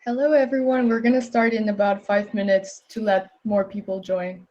Hello, everyone. We're going to start in about 5 minutes to let more people join.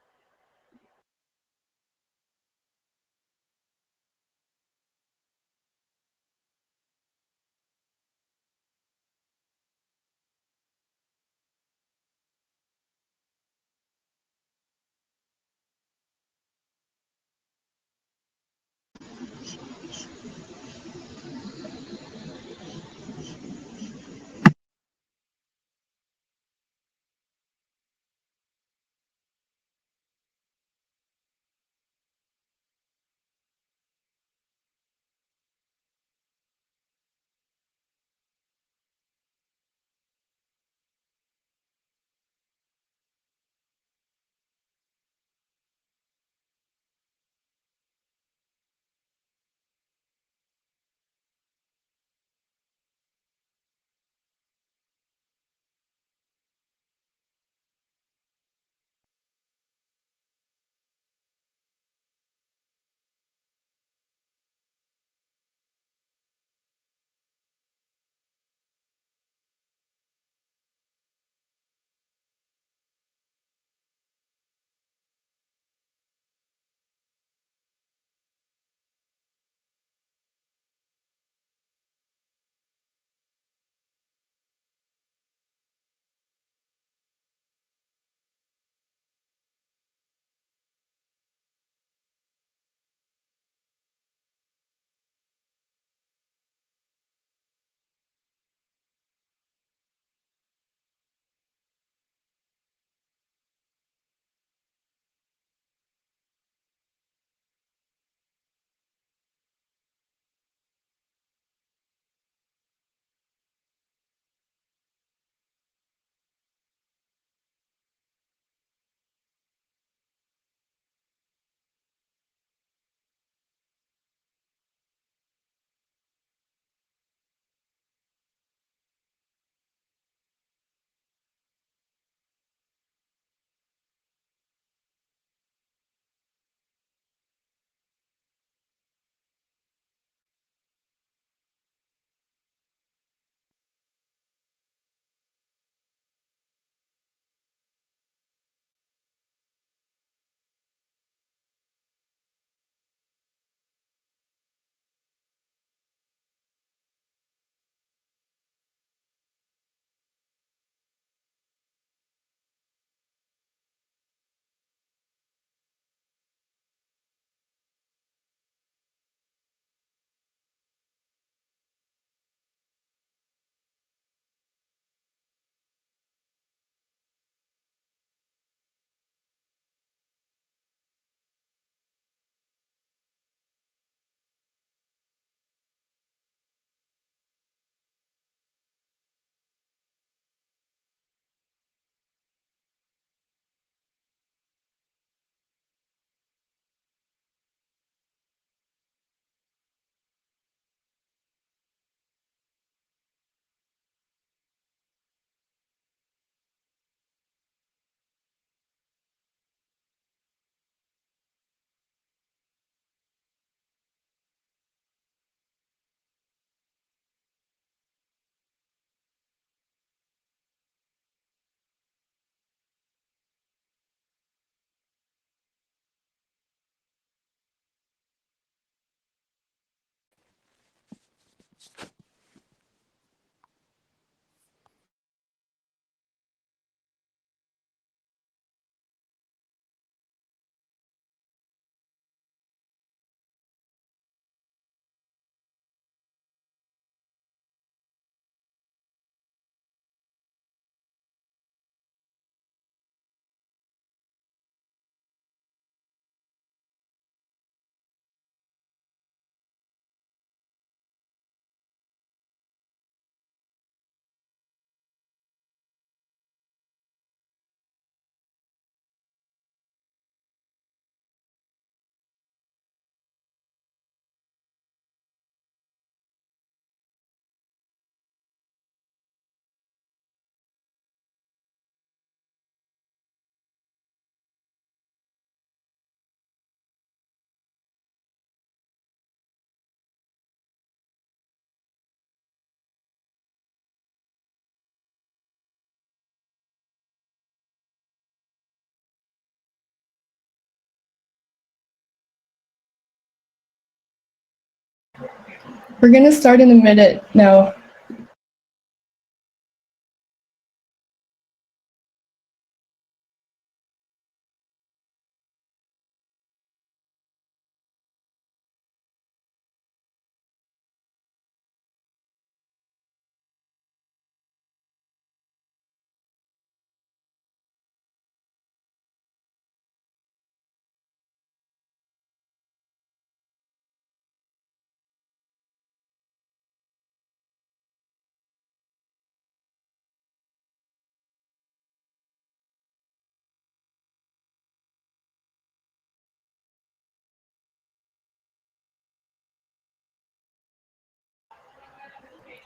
We're going to start in a minute now.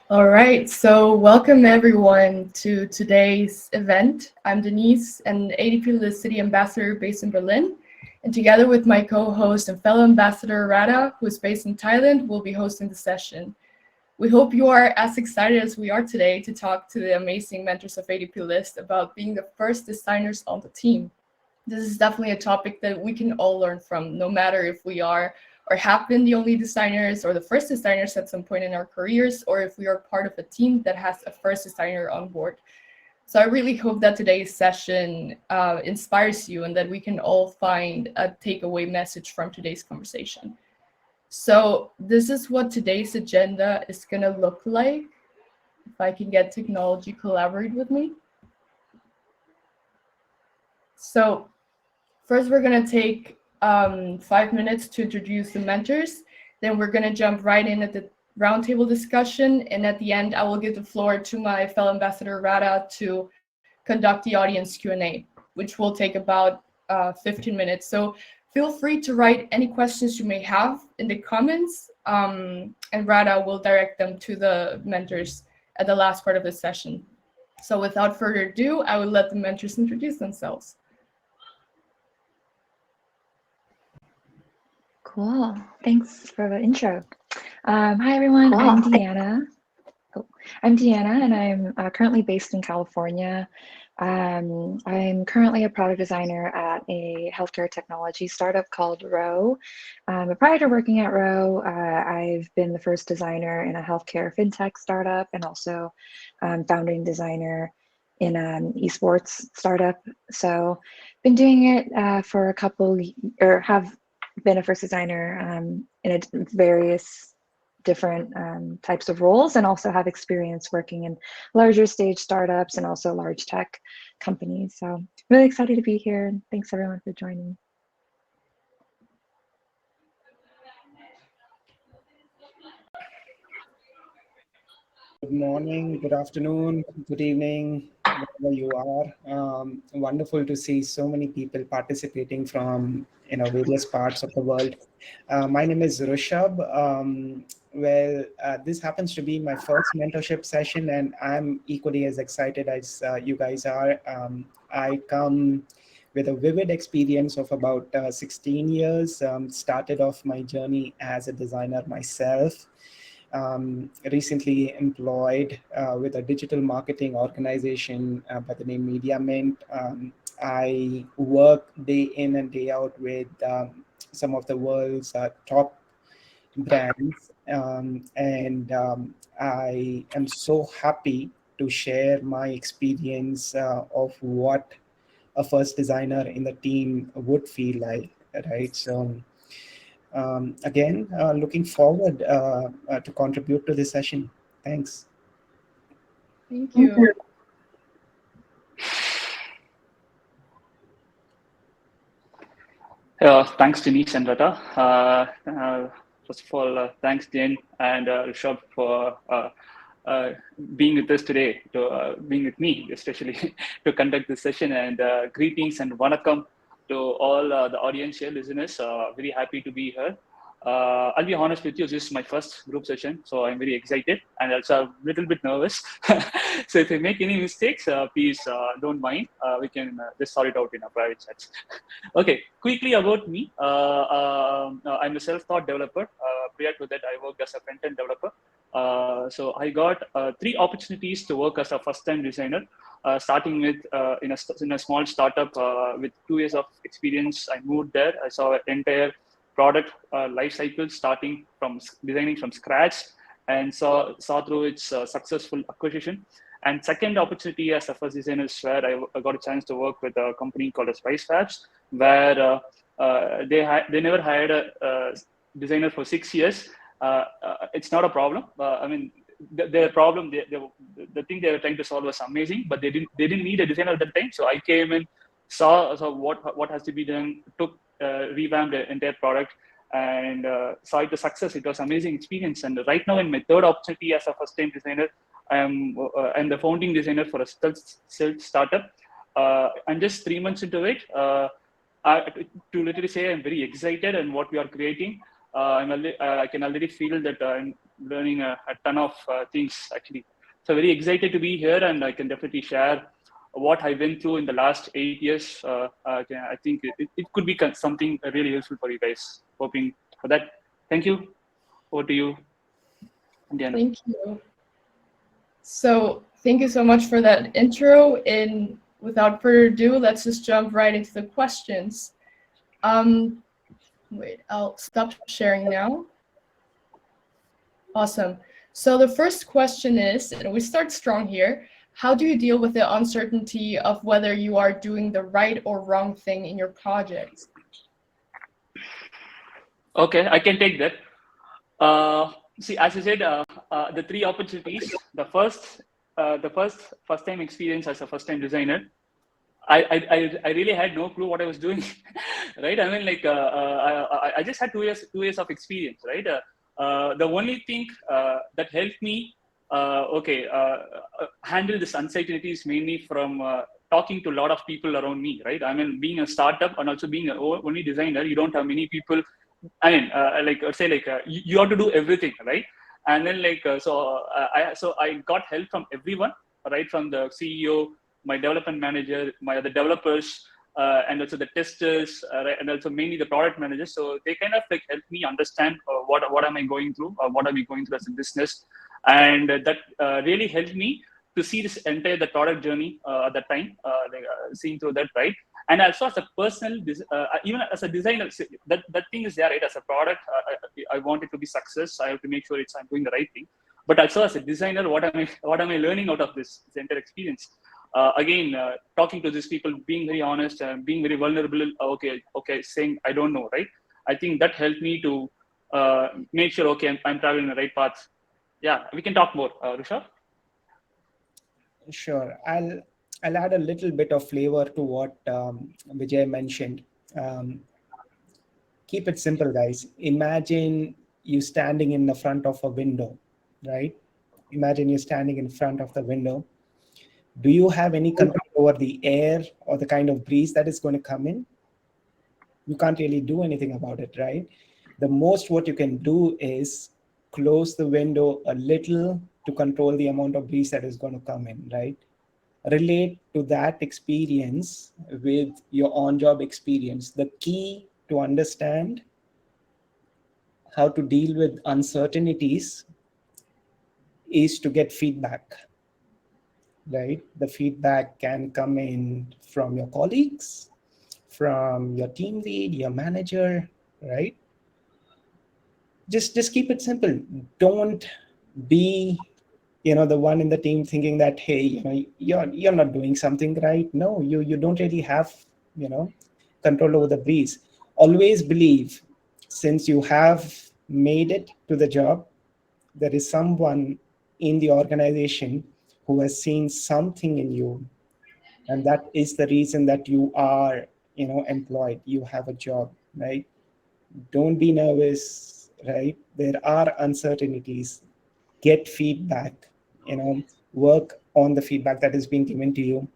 All right, so welcome everyone to today's event. I'm Denisse, an ADPList City Ambassador based in Berlin. And together with my co-host and fellow ambassador Ratta, who is based in Thailand, we'll be hosting the session. We hope you are as excited as we are today to talk to the amazing mentors of ADPList about being the first designers on the team. This is definitely a topic that we can all learn from, no matter if we are or have been the only designers or the first designers at some point in our careers, or if we are part of a team that has a first designer on board. So I really hope that today's session inspires you and that we can all find a takeaway message from today's conversation. So this is what today's agenda is gonna look like. If I can get technology collaborate with me. So first, we're going to take 5 minutes to introduce the mentors. Then we're going to jump right in at the roundtable discussion. And at the end, I will give the floor to my fellow ambassador Ratta to conduct the audience Q&A, which will take about 15 minutes. So feel free to write any questions you may have in the comments, and Ratta will direct them to the mentors at the last part of the session. So without further ado, I will let the mentors introduce themselves. Cool. Thanks for the intro. Hi, everyone. I'm Deanna. I'm Deanna, and I'm currently based in California. I'm currently a product designer at a healthcare technology startup called Row. But prior to working at Row, I've been the first designer in a healthcare fintech startup and also founding designer in an esports startup. So been doing it for a couple, or have been a first designer in various different types of roles, and also have experience working in larger stage startups and also large tech companies. So really excited to be here, and thanks everyone for joining. Good morning, good afternoon, good evening, wherever you are. Wonderful to see so many people participating from various parts of the world. My name is Rishabh. This happens to be my first mentorship session, and I'm equally as excited as you guys are. I come with a vivid experience of about 16 years. Started off my journey as a designer myself. Recently employed with a digital marketing organization by the name Media Mint. I work day in and day out with some of the world's top brands, and I am so happy to share my experience of what a first designer in the team would feel like, right? So again, looking forward to contribute to this session. Thanks. Thank you. Thanks, Denisse and Ratta. First of all, thanks, Jen and Rishabh, for being with us today, being with me, especially to conduct this session. And greetings and vanakkam to all the audience here, listeners. Very happy to be here. I'll be honest with you, this is my first group session, so I'm very excited and also a little bit nervous. So if I make any mistakes, please don't mind. We can just sort it out in a private chat. Okay, quickly about me. I'm a self-taught developer. Prior to that, I worked as a front-end developer. So I got 3 opportunities to work as a first-time designer. Starting with in a small startup with 2 years of experience. I moved there. I saw an entire product life cycle, starting from designing from scratch and saw through its successful acquisition. And second opportunity as a first designer is where I got a chance to work with a company called as PriceLabs, where they never hired a designer for 6 years. It's not a problem. I mean, their problem, the thing they were trying to solve was amazing, but they didn't need a designer at that time. So I came in, saw what has to be done, revamped the entire product, and saw it the success. It was amazing experience. And right now, in my third opportunity as a first-time designer, I'm the founding designer for a stealth startup. I'm just 3 months into it. To literally say, I'm very excited and what we are creating. I can already feel that I'm learning a ton of things actually. So very excited to be here, and I can definitely share what I went through in the last 8 years. I think it could be something really useful for you guys. Hoping for that. Thank you. Over to you, Deanna. Thank you. So thank you so much for that intro. And without further ado, let's just jump right into the questions. Wait, I'll stop sharing now. Awesome. So the first question is, and we start strong here, how do you deal with the uncertainty of whether you are doing the right or wrong thing in your project? Okay, I can take that. See, as I said, the three opportunities. The first time experience as a first-time designer, I really had no clue what I was doing, right? I mean, like I just had 2 years of experience, right? The only thing that helped me, handle this uncertainty is mainly from talking to a lot of people around me, right? I mean, being a startup and also being an only designer, you don't have many people. I mean, you have to do everything, right? And then so I got help from everyone, right? From the CEO, my development manager, my other developers, and also the testers, right? And also mainly the product managers. So they kind of helped me understand what am I going through, what are we going through as a business, and that really helped me to see the product journey at that time, seeing through that, right? And also as a personal, even as a designer, that thing is there, right? As a product, I want it to be success. I have to make sure I'm doing the right thing. But also as a designer, what am I learning out of this entire experience? Again, talking to these people, being very honest, being very vulnerable. Okay, saying I don't know, right? I think that helped me to make sure, okay, I'm traveling the right path. Yeah, we can talk more, Rishabh. Sure, I'll add a little bit of flavor to what Vijay mentioned. Keep it simple, guys. Imagine you standing in the front of a window, right? Imagine you're standing in front of the window. Do you have any control over the air or the kind of breeze that is going to come in? You can't really do anything about it, right? The most what you can do is close the window a little to control the amount of breeze that is going to come in, right? Relate to that experience with your on-job experience. The key to understand how to deal with uncertainties is to get feedback, right? The feedback can come in from your colleagues, from your team lead, your manager, right? Just keep it simple. Don't be the one in the team thinking that, hey, you're not doing something right. No, you don't really have control over the breeze. Always believe, since you have made it to the job, there is someone in the organization who has seen something in you, and that is the reason that you are employed. You have a job, right? Don't be nervous, right? There are uncertainties. Get feedback, work on the feedback that is being given to you.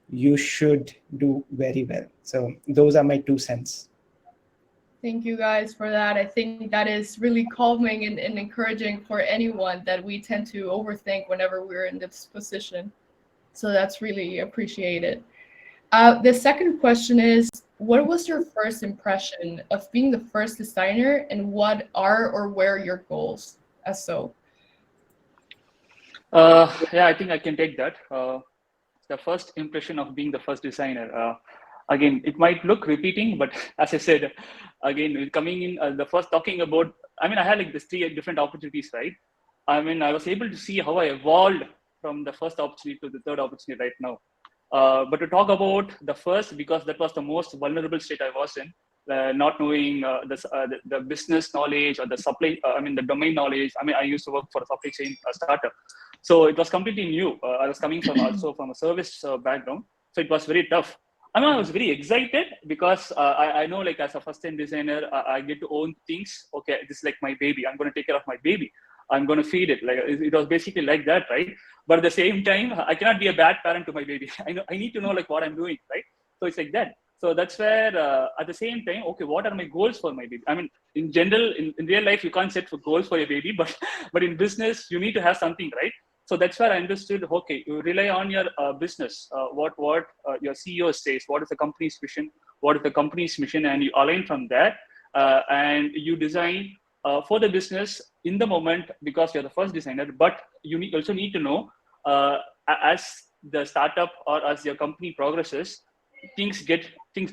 You should do very well. So those are my 2 cents. Thank you guys for that. I think that is really calming and encouraging for anyone that we tend to overthink whenever we're in this position. So that's really appreciated. The second question is, what was your first impression of being the first designer, and what are or were your goals as so? Yeah, I think I can take that. The first impression of being the first designer. Again, it might look repeating, but as I said, again, coming in the first talking about, I mean, I had these 3 different opportunities, right? I mean, I was able to see how I evolved from the first opportunity to the third opportunity right now. But to talk about the first, because that was the most vulnerable state I was in, not knowing the business knowledge or the supply, the domain knowledge. I mean, I used to work for a supply chain startup. So it was completely new. I was coming from also from a service background. So it was very tough. I mean, I was very excited because I know, like, as a first-time designer, I get to own things. Okay, this is like my baby. I'm going to take care of my baby. I'm going to feed it. Like, it was basically like that, right? But at the same time, I cannot be a bad parent to my baby. I need to know, like, what I'm doing, right? So it's like that. So that's where, at the same time, okay, what are my goals for my baby? I mean, in general, in real life, you can't set for goals for your baby, but in business, you need to have something, right? So that's where I understood, okay, you rely on your business, what your CEO says, what is the company's vision, what is the company's mission, and you align from there, and you design for the business in the moment because you're the first designer, but you also need to know as the startup or as your company progresses, things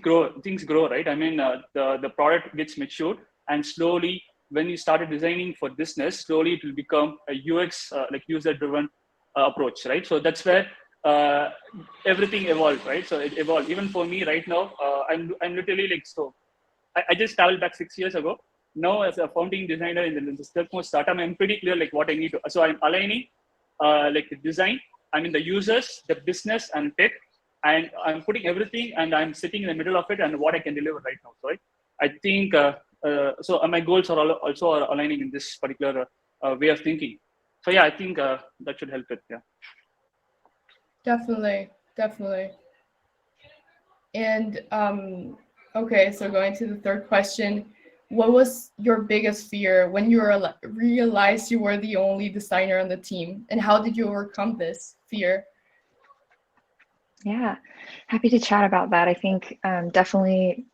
grow, right? I mean, the product gets matured, and slowly, when you started designing for business, slowly it will become a UX, like user-driven approach, right? So that's where everything evolved, right? So it evolved. Even for me right now, I'm literally like, so I just traveled back 6 years ago. Now, as a founding designer in the Stealthmode startup, I'm pretty clear like what I need to. So I'm aligning like the design, I mean the users, the business, and tech, and I'm putting everything, and I'm sitting in the middle of it, and what I can deliver right now. So I think so. My goals are also aligning in this particular way of thinking. So yeah, I think that should help it. Yeah. Definitely. And okay, so going to the third question, what was your biggest fear when you realized you were the only designer on the team, and how did you overcome this fear? Yeah, happy to chat about that. I think definitely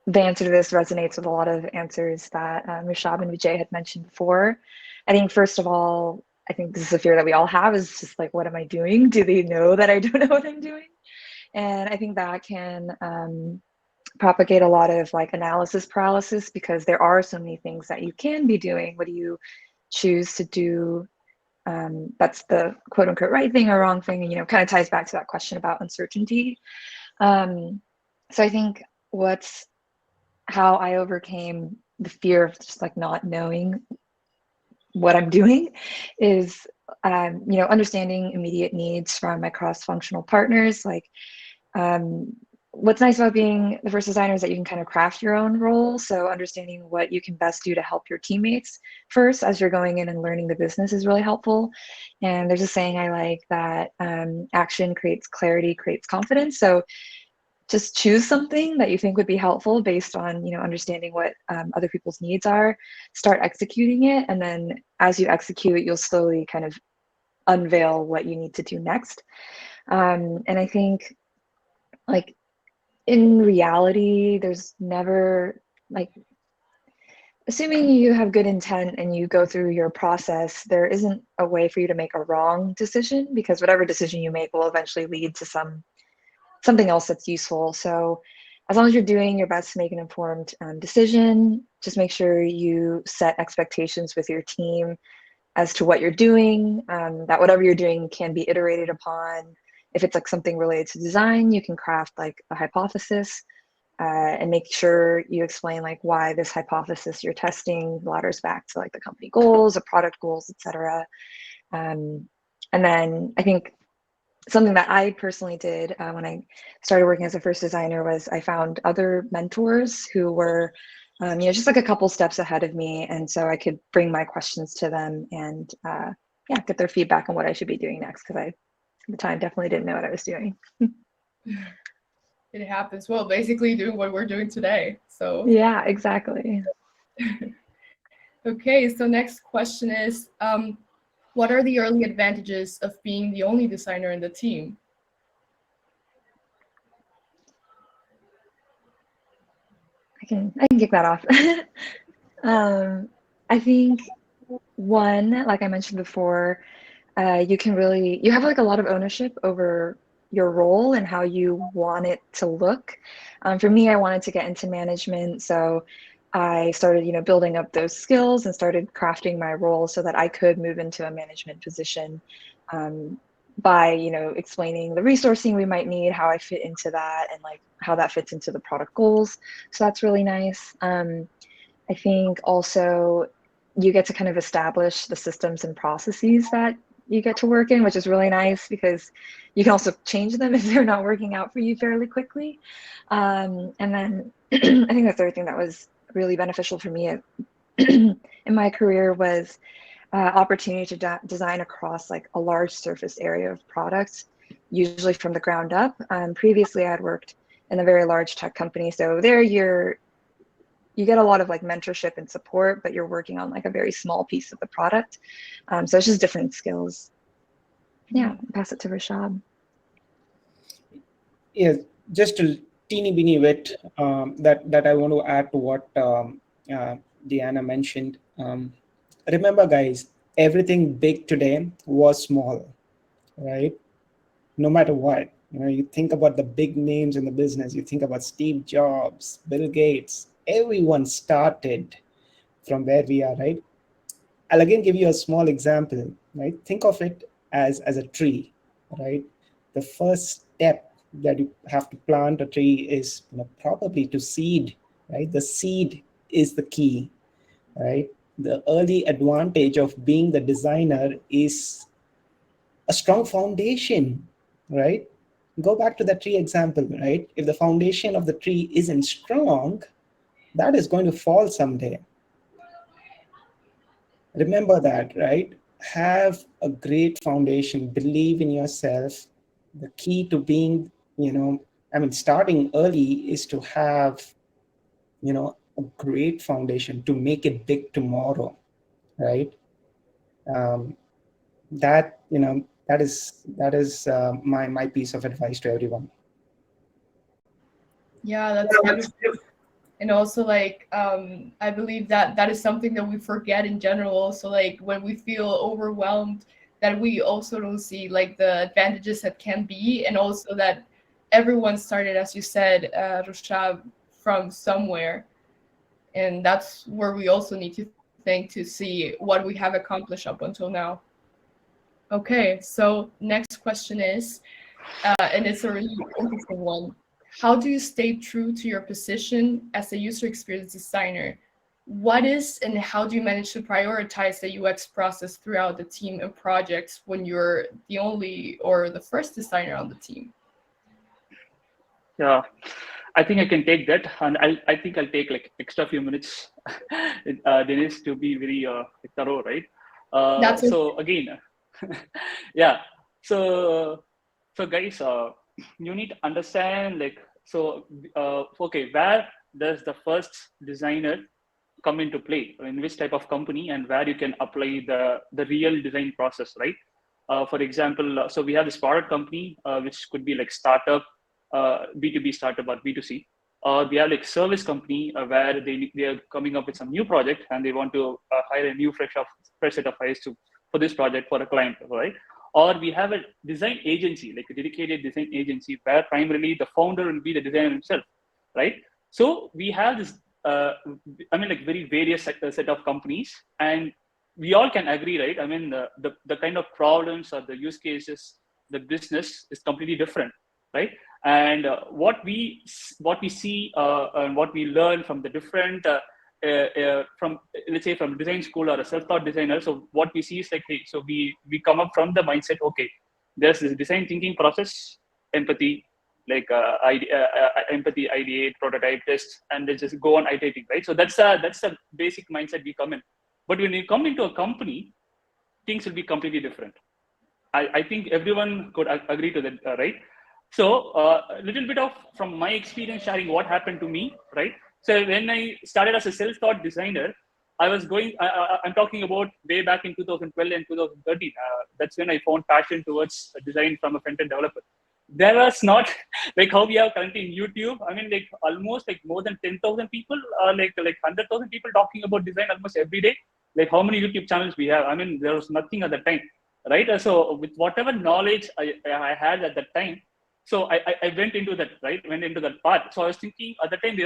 the answer to this resonates with a lot of answers that Rishabh and Vijay had mentioned before. I think first of all, I think this is a fear that we all have, is just like, what am I doing? Do they know that I don't know what I'm doing? And I think that can propagate a lot of like analysis paralysis, because there are so many things that you can be doing. What do you choose to do? That's the quote unquote right thing or wrong thing, and kind of ties back to that question about uncertainty. So I think how I overcame the fear of just like not knowing what I'm doing is understanding immediate needs from my cross-functional partners. Like what's nice about being the first designer is that you can kind of craft your own role. So understanding what you can best do to help your teammates first as you're going in and learning the business is really helpful. And there's a saying I like that action creates clarity, creates confidence. So just choose something that you think would be helpful based on understanding what other people's needs are, start executing it, and then as you execute, you'll slowly kind of unveil what you need to do next. And I think like in reality, there's never like, assuming you have good intent and you go through your process, there isn't a way for you to make a wrong decision, because whatever decision you make will eventually lead to something else that's useful. So as long as you're doing your best to make an informed decision, just make sure you set expectations with your team as to what you're doing, that whatever you're doing can be iterated upon. If it's like something related to design, you can craft like a hypothesis and make sure you explain like why this hypothesis you're testing ladders back to like the company goals, the product goals, etc. And then I think something that I personally did when I started working as a first designer was I found other mentors who were just like a couple steps ahead of me, and so I could bring my questions to them and get their feedback on what I should be doing next, because I at the time definitely didn't know what I was doing. It happens. Well, basically doing what we're doing today. So yeah, exactly. Okay, so next question is, what are the early advantages of being the only designer in the team? I can kick that off. I think one, like I mentioned before, you have like a lot of ownership over your role and how you want it to look. For me, I wanted to get into management, so I started, building up those skills and started crafting my role so that I could move into a management position by, explaining the resourcing we might need, how I fit into that, and like how that fits into the product goals. So that's really nice. I think also you get to kind of establish the systems and processes that you get to work in, which is really nice because you can also change them if they're not working out for you fairly quickly. And then I think the third thing that was really beneficial for me in my career was opportunity to design across like a large surface area of products, usually from the ground up. Previously, I had worked in a very large tech company, so there you get a lot of like mentorship and support, but you're working on like a very small piece of the product. So it's just different skills. Yeah, pass it to Rashab. Yeah, just a teeny beeny bit that I want to add to what Deanna mentioned. Remember, guys, everything big today was small, right? No matter what, you think about the big names in the business. You think about Steve Jobs, Bill Gates. Everyone started from where we are, right? I'll again give you a small example, right? Think of it as a tree, right? The first step that you have to plant a tree is probably to seed, right? The seed is the key, right? The early advantage of being the designer is a strong foundation, right? Go back to the tree example, right? If the foundation of the tree isn't strong, that is going to fall someday. Remember that, right? Have a great foundation, believe in yourself. The key to being, starting early is to have, a great foundation to make it big tomorrow, right? That is my piece of advice to everyone. Yeah, that's beautiful. And also, like, I believe that is something that we forget in general. So, like, when we feel overwhelmed, that we also don't see like the advantages that can be, and also that everyone started, as you said, Roshab, from somewhere, and that's where we also need to think to see what we have accomplished up until now. Okay, so next question is, and it's a really interesting one. How do you stay true to your position as a user experience designer? What is and how do you manage to prioritize the UX process throughout the team and projects when you're the only or the first designer on the team? Yeah, I think I can take that, and I think I'll take like extra few minutes, Denise, to be very thorough, right? That's so again, yeah. So guys, you need to understand like okay, where does the first designer come into play? In which type of company, and where you can apply the real design process, right? For example, so we have this product company, which could be like startup, B2B startup or B2C. We have like service company where they are coming up with some new project and they want to hire a new fresh set of eyes for this project for a client, right? Or we have a design agency, like a dedicated design agency, where primarily the founder will be the designer himself, right? So we have this, like very various set of companies, and we all can agree, right? I mean, the kind of problems or the use cases, the business is completely different, right? And what we see and what we learn from the different from, let's say, from design school or a self-taught designer. So what we see is like, hey, so we come up from the mindset, okay, there's this design thinking process, empathy, like empathy, ideate, prototype, test, and then just go on iterating, right? So that's the basic mindset we come in. But when you come into a company, things will be completely different. I think everyone could agree to that, right? So a little bit of from my experience sharing what happened to me, right? So when I started as a self-taught designer, I was going, I'm talking about way back in 2012 and 2013. That's when I found passion towards design from a front-end developer. There was not like how we have currently in YouTube. I mean, like almost like more than 10,000 people, like 100,000 people talking about design almost every day. Like how many YouTube channels we have? I mean, there was nothing at the time, right? So with whatever knowledge I had at that time, So I went into that, right? Went into that part. So I was thinking at the time,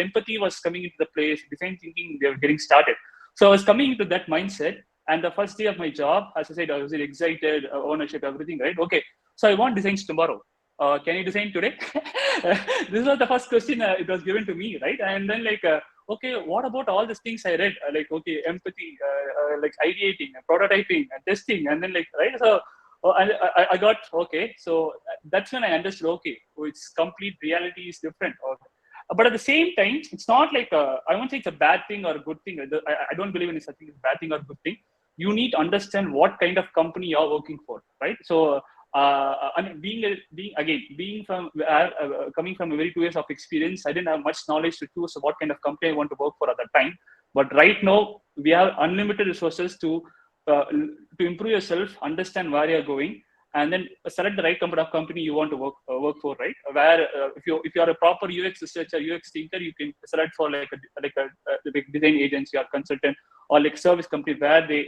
empathy was coming into the place, design thinking, they were getting started. So I was coming into that mindset. And the first day of my job, as I said, I was really excited, ownership, everything, right? Okay, so I want designs tomorrow. Can you design today? This was the first question it was given to me, right? And then okay, what about all these things I read? Okay, empathy, like ideating, prototyping, and testing, and then right? So I got, okay. So that's when I understood, okay, so it's complete reality is different. But at the same time, it's not I won't say it's a bad thing or a good thing. I don't believe in such thing as bad thing or good thing. You need to understand what kind of company you're working for, right? So I mean, being from coming from a very 2 years of experience, I didn't have much knowledge to choose what kind of company I want to work for at that time. But right now, we have unlimited resources to improve yourself, understand where you're going, and then select the right company you want to work for, right? Where if you are a proper UX researcher, UX thinker, you can select for like a design agency or consultant or like service company where they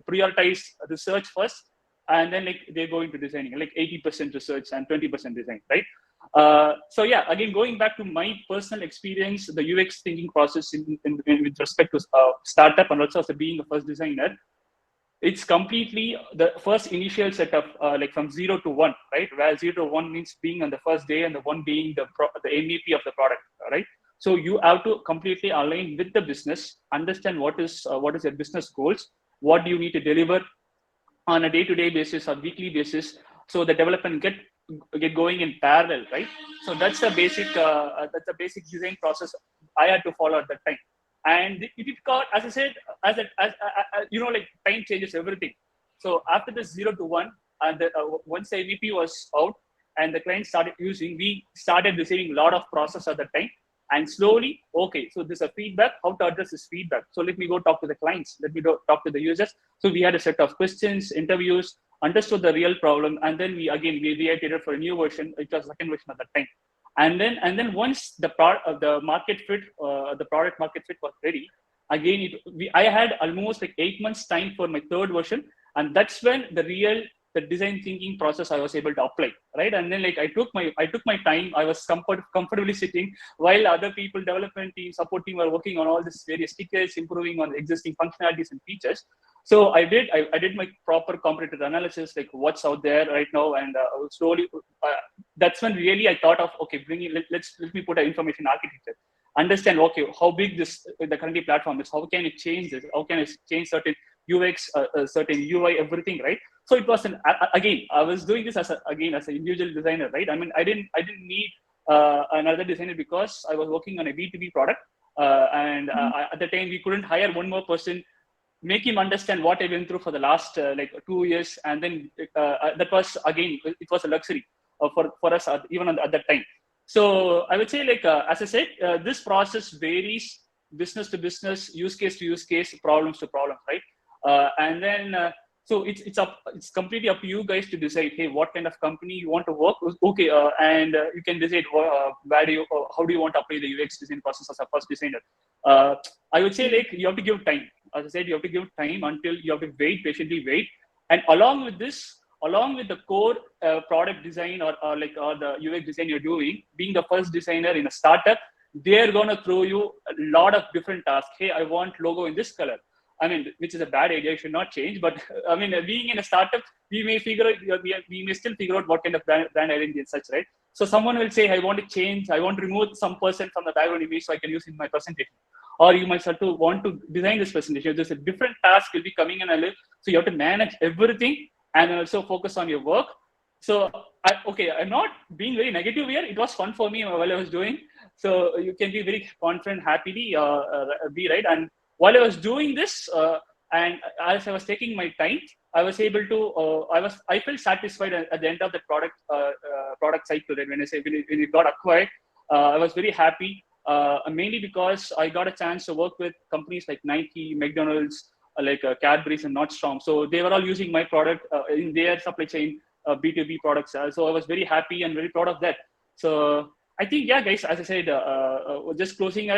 prioritize research first, and then they go into designing, like 80% research and 20% design, right? So yeah, again, going back to my personal experience, the UX thinking process with respect to startup and also as being a first designer, it's completely the first initial setup, like from 0 to 1, right? Where 0 to 1 means being on the first day and the 1 being the MVP of the product, right? So you have to completely align with the business, understand what is your business goals, what do you need to deliver on a day-to-day basis or weekly basis, so the development get going in parallel, right? So that's the basic design process I had to follow at that time. And it got, as I said, as like time changes everything. So after the 0 to 1, and once the MVP was out and the client started using, we started receiving a lot of process at that time. And slowly, okay, so there's a feedback, how to address this feedback. So let me go talk to the clients, let me go talk to the users. So we had a set of questions, interviews, understood the real problem, and then we reiterated for a new version, which was the second version at that time. And then once the market fit, the product market fit was ready, again, I had almost like 8 months time for my third version. And that's when the design thinking process I was able to apply, right? And then I took my time. I was comfortably sitting while other people, development team, support team, were working on all these various tickets, improving on existing functionalities and features. So I did my proper comparative analysis, like what's out there right now, and slowly that's when really I thought of, okay, let me put an information architecture, understand, okay, how big the current platform is, how can it change this, how can it change certain UX, certain UI, everything, right? So it was again, I was doing this as an individual designer, right? I mean, I didn't need another designer because I was working on a B2B product, and at the time we couldn't hire one more person, make him understand what I went through for the last 2 years, and then that was, again, it was a luxury for us even at that time. So I would say, as I said, this process varies business to business, use case to use case, problems to problems, right? And then so it's completely up to you guys to decide, hey, what kind of company you want to work with. Okay, and you can decide how do you want to apply the UX design process as a first designer. I would say, you have to give time. As I said, you have to give time until you have to patiently wait. And along with the core product design or the UX design you're doing, being the first designer in a startup, they're going to throw you a lot of different tasks. Hey, I want logo in this color. I mean, which is a bad idea, should not change. But I mean, being in a startup, we may still figure out what kind of brand identity and such, right? So someone will say, I want to remove some person from the background image so I can use it in my presentation. Or you might start to want to design this presentation. There's a different task will be coming in, so you have to manage everything and also focus on your work. So I'm not being very negative here. It was fun for me while I was doing. So you can be very confident, happily be right. And while I was doing this, and as I was taking my time, I was able to. I felt satisfied at the end of the product cycle. Right? When it got acquired, I was very happy. Mainly because I got a chance to work with companies like Nike, McDonald's, Cadbury's, and Nordstrom. So they were all using my product in their supply chain, B2B products. So I was very happy and very proud of that. So I think, yeah, guys, as I said, just closing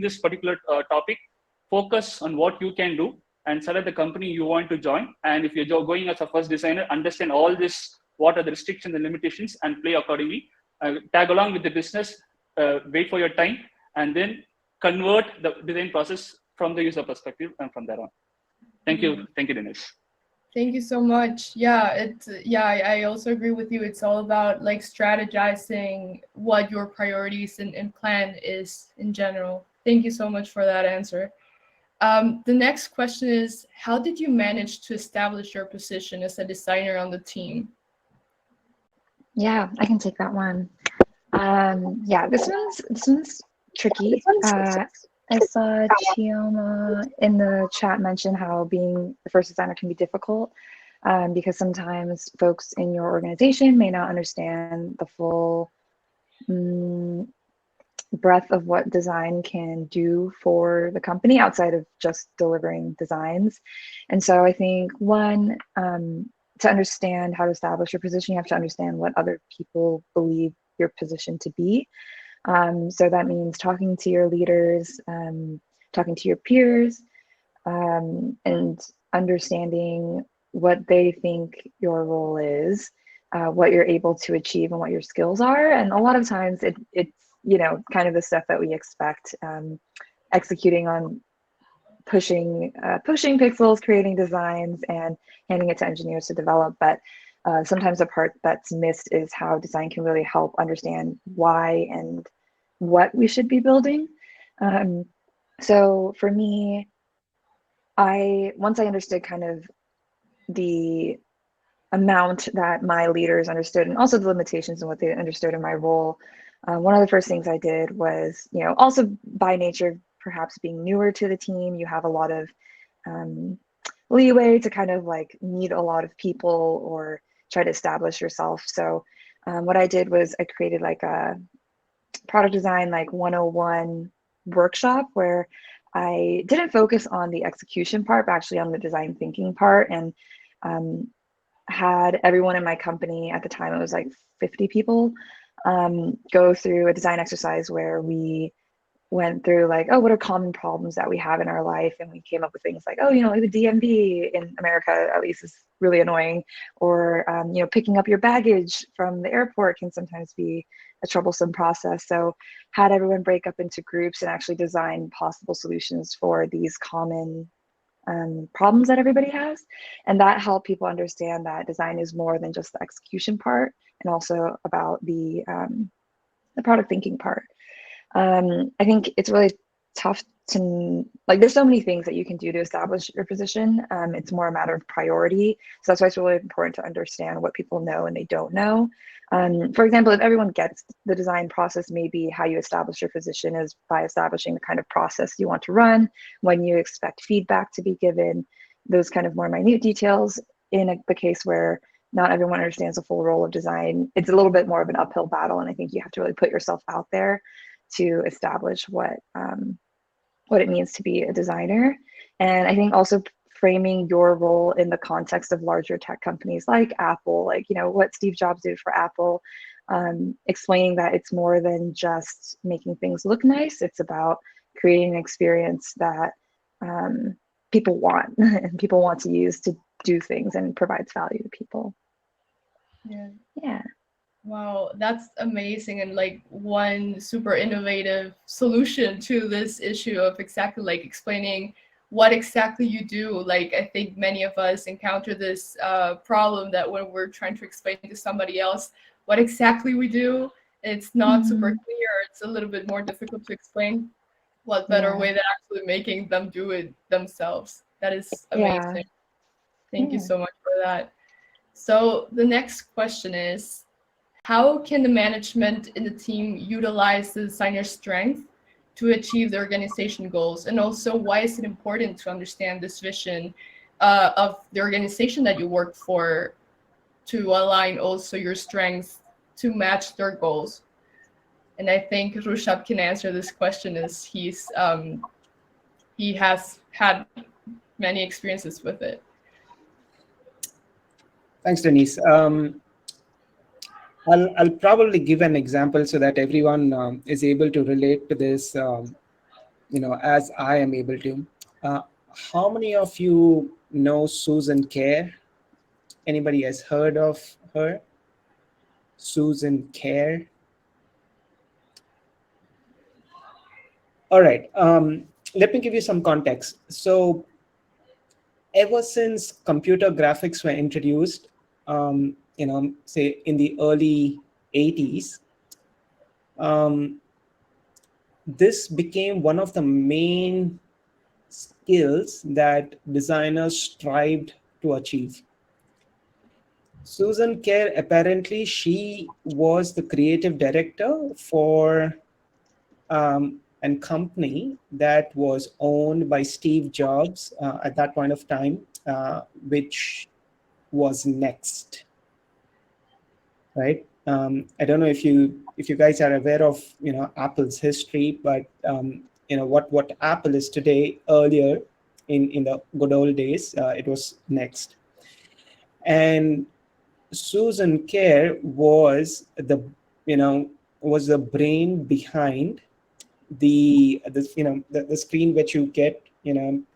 this particular topic, focus on what you can do and select the company you want to join. And if you're going as a first designer, understand all this what are the restrictions and limitations, and play accordingly. Tag along with the business, wait for your time, and then convert the design process from the user perspective and from there on. Thank you, Denisse. Thank you so much. Yeah, I also agree with you. It's all about like strategizing what your priorities and plan is in general. Thank you so much for that answer. The next question is, how did you manage to establish your position as a designer on the team? Yeah, I can take that one. Yeah, this one's tricky. I saw Chioma in the chat mention how being the first designer can be difficult because sometimes folks in your organization may not understand the full breadth of what design can do for the company outside of just delivering designs. And so I think one, to understand how to establish your position, you have to understand what other people believe your position to be. So that means talking to your leaders, talking to your peers, and understanding what they think your role is, what you're able to achieve and what your skills are. And a lot of times it's, kind of the stuff that we expect, executing on pushing pixels, creating designs, and handing it to engineers to develop. But sometimes the part that's missed is how design can really help understand why and what we should be building. So for me, once I understood kind of the amount that my leaders understood and also the limitations and what they understood in my role, one of the first things I did was, also by nature, perhaps being newer to the team, you have a lot of leeway to kind of like meet a lot of people or try to establish yourself. So what I did was I created like a product design like 101 workshop where I didn't focus on the execution part, but actually on the design thinking part, and had everyone in my company at the time, it was like 50 people, go through a design exercise where we went through like, oh, what are common problems that we have in our life? And we came up with things like, oh, like the DMV in America, at least, is really annoying. Or, picking up your baggage from the airport can sometimes be a troublesome process. So had everyone break up into groups and actually design possible solutions for these common problems that everybody has. And that helped people understand that design is more than just the execution part, and also about the product thinking part. I think it's really tough to, like, there's so many things that you can do to establish your position. It's more a matter of priority. So that's why it's really important to understand what people know and they don't know. For example, if everyone gets the design process, maybe how you establish your position is by establishing the kind of process you want to run, when you expect feedback to be given, those kind of more minute details. In the case where not everyone understands the full role of design, it's a little bit more of an uphill battle. And I think you have to really put yourself out there to establish what it means to be a designer. And I think also framing your role in the context of larger tech companies like Apple, like, what Steve Jobs did for Apple, explaining that it's more than just making things look nice. It's about creating an experience that people want and people want to use to do things and provides value to people. Yeah. Wow, that's amazing, and like one super innovative solution to this issue of exactly like explaining what exactly you do. Like, I think many of us encounter this problem that when we're trying to explain to somebody else what exactly we do, it's not super clear. It's a little bit more difficult to explain. What better way than actually making them do it themselves? That is amazing. Thank you so much for that. So the next question is, how can the management in the team utilize the designer's strength to achieve the organization goals? And also, why is it important to understand this vision of the organization that you work for to align also your strengths to match their goals? And I think Rushabh can answer this question, as he has had many experiences with it. Thanks, Denisse. I'll probably give an example so that everyone is able to relate to this, as I am able to. How many of you know Susan Kerr? Anybody has heard of her? Susan Kerr. All right. Let me give you some context. So ever since computer graphics were introduced, say in the early 80s, this became one of the main skills that designers strived to achieve. Susan Kerr, apparently, she was the creative director for a company that was owned by Steve Jobs at that point of time, which was Next, right? I don't know if you guys are aware of Apple's history, but what Apple is today. Earlier, in the good old days, it was Next, and Susan Kerr was the brain behind the screen which you get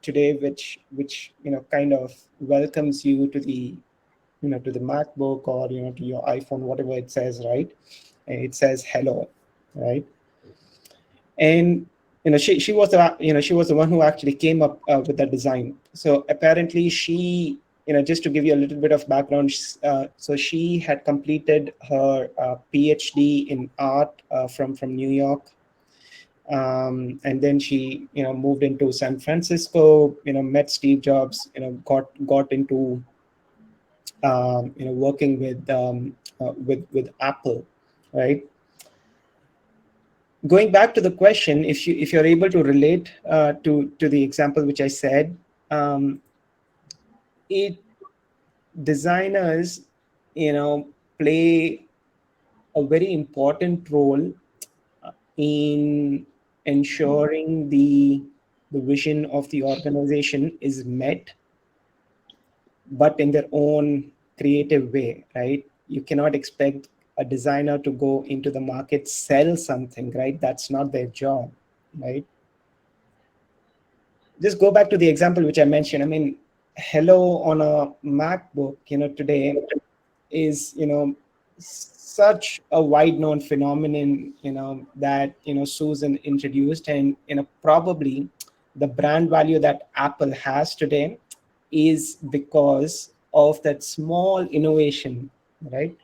today, which kind of welcomes you to the to the MacBook, or to your iPhone, whatever it says, right? It says hello, right? And she was the one who actually came up with that design. So apparently she, just to give you a little bit of background, so she had completed her PhD in art from New York, and then she moved into San Francisco, met Steve Jobs, got into working with Apple, right? Going back to the question, if you're able to relate to the example which I said, it designers play a very important role in ensuring the vision of the organization is met, but in their own creative way, right? You cannot expect a designer to go into the market, sell something, right? That's not their job, right? Just go back to the example which I mentioned. I mean, hello on a MacBook, today is, such a wide known phenomenon, that, Susan introduced. And, probably the brand value that Apple has today is because of that small innovation, right?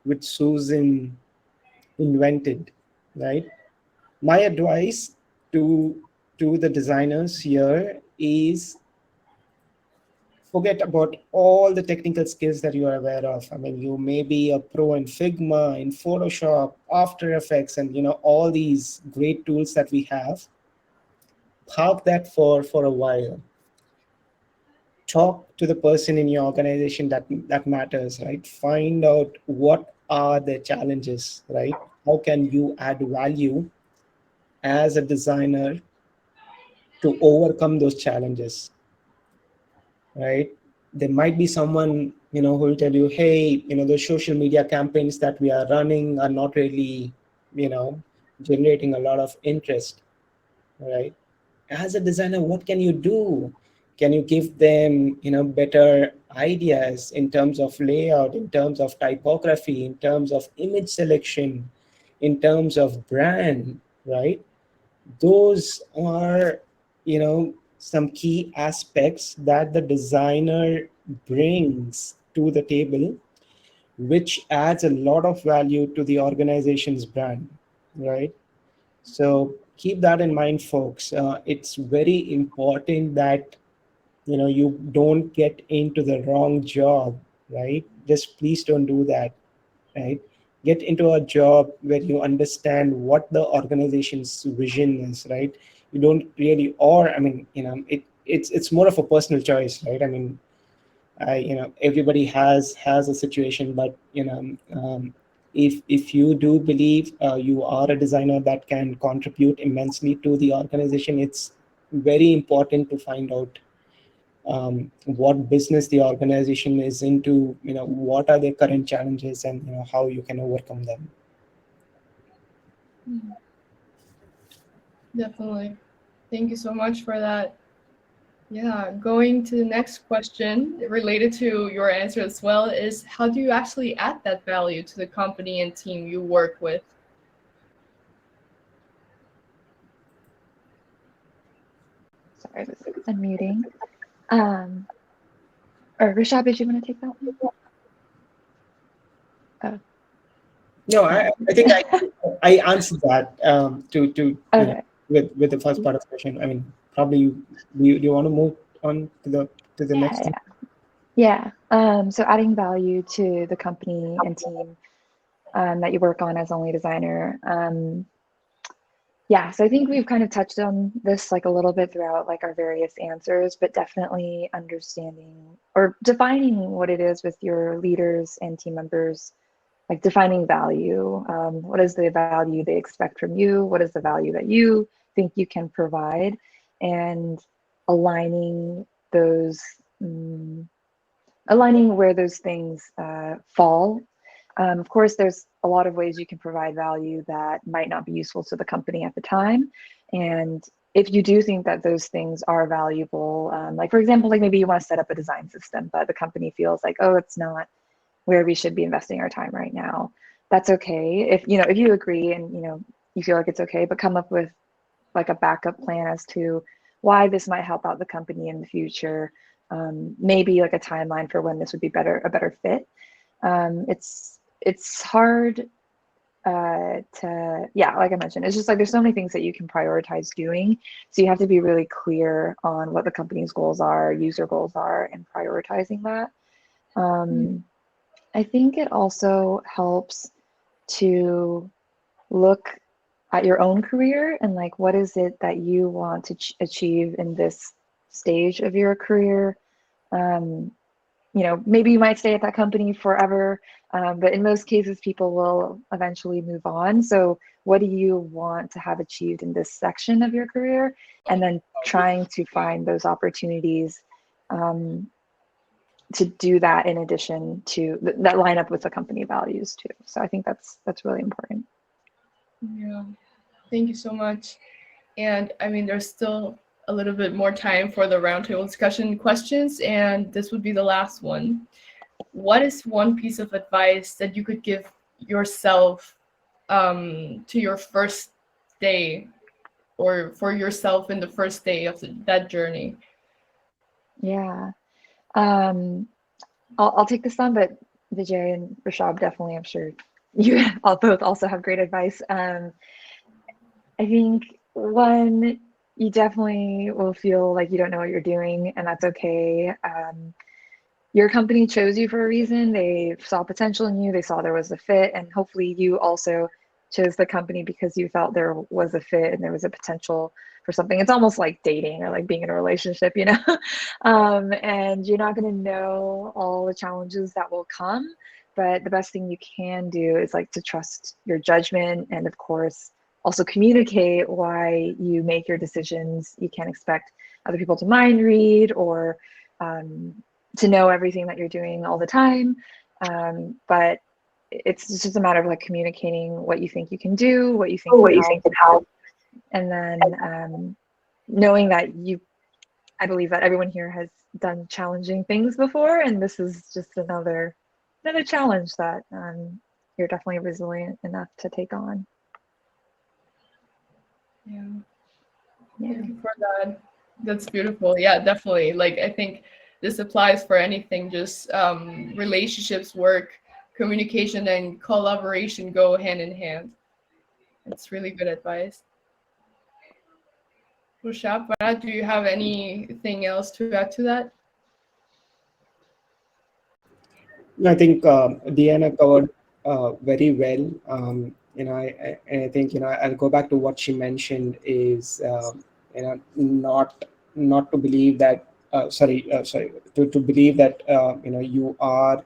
Which Susan invented, right? My advice to the designers here is forget about all the technical skills that you are aware of. I mean, you may be a pro in Figma, in Photoshop, After Effects, and all these great tools that we have. Park that for a while. Talk to the person in your organization that matters, right? Find out what are their challenges, right? How can you add value as a designer to overcome those challenges, right? There might be someone who will tell you, hey, the social media campaigns that we are running are not really generating a lot of interest, right? As a designer, what can you do? Can you give them better ideas in terms of layout, in terms of typography, in terms of image selection, in terms of brand, right? Those are some key aspects that the designer brings to the table, which adds a lot of value to the organization's brand, right? So keep that in mind, folks. It's very important that you don't get into the wrong job, right? Just please don't do that, right? Get into a job where you understand what the organization's vision is, right? You don't really, or I mean, it's more of a personal choice, right? I mean, everybody has a situation, but if you do believe you are a designer that can contribute immensely to the organization, it's very important to find out what business the organization is into, what are their current challenges, and how you can overcome them. Definitely. Thank you so much for that Yeah, going to the next question related to your answer as well is, how do you actually add that value to the company and team you work with? Sorry, I was unmuting. Or Rishabh, did you want to take that one? Oh. No, I think I answered that Okay. with the first part of the question. I mean, probably do you want to move on to the next thing? Yeah. So adding value to the company and team that you work on as only designer. Yeah, so I think we've kind of touched on this like a little bit throughout like our various answers, but definitely understanding or defining what it is with your leaders and team members, like defining value. What is the value they expect from you? What is the value that you think you can provide? And aligning those, aligning where those things fall. Of course, there's a lot of ways you can provide value that might not be useful to the company at the time. And if you do think that those things are valuable, like for example, like maybe you want to set up a design system, but the company feels like, oh, it's not where we should be investing our time right now. That's okay. If you agree and you feel like it's okay, but come up with like a backup plan as to why this might help out the company in the future. Maybe like a timeline for when this would be a better fit. It's hard like I mentioned, it's just like there's so many things that you can prioritize doing. So you have to be really clear on what the company's goals are, user goals are, and prioritizing that. I think it also helps to look at your own career and like, what is it that you want to achieve in this stage of your career? Maybe you might stay at that company forever, but in most cases, people will eventually move on. So what do you want to have achieved in this section of your career? And then trying to find those opportunities to do that in addition to that line up with the company values too. So I think that's really important. Yeah, thank you so much. And I mean, there's still a little bit more time for the roundtable discussion questions, and this would be the last one. What is one piece of advice that you could give yourself to your first day, or for yourself in the first day of that journey? Yeah. I'll take this on, but Vijay and Rishabh definitely, I'm sure you all both also have great advice. I think one, you definitely will feel like you don't know what you're doing, and that's okay. Your company chose you for a reason. They saw potential in you. They saw there was a fit, and hopefully you also chose the company because you felt there was a fit and there was a potential for something. It's almost like dating or like being in a relationship, and you're not going to know all the challenges that will come, but the best thing you can do is like to trust your judgment, and of course also communicate why you make your decisions. You can't expect other people to mind read or to know everything that you're doing all the time, but it's just a matter of like communicating what you think you can do, what you think can help, and then knowing that I believe that everyone here has done challenging things before, and this is just another challenge that you're definitely resilient enough to take on. Yeah. Thank you for that. That's beautiful. Yeah, definitely. Like, I think this applies for anything, just relationships, work, communication, and collaboration go hand in hand. It's really good advice. Rishabh, do you have anything else to add to that? I think Deanna covered very well. I think I'll go back to what she mentioned is not to believe that to believe that you are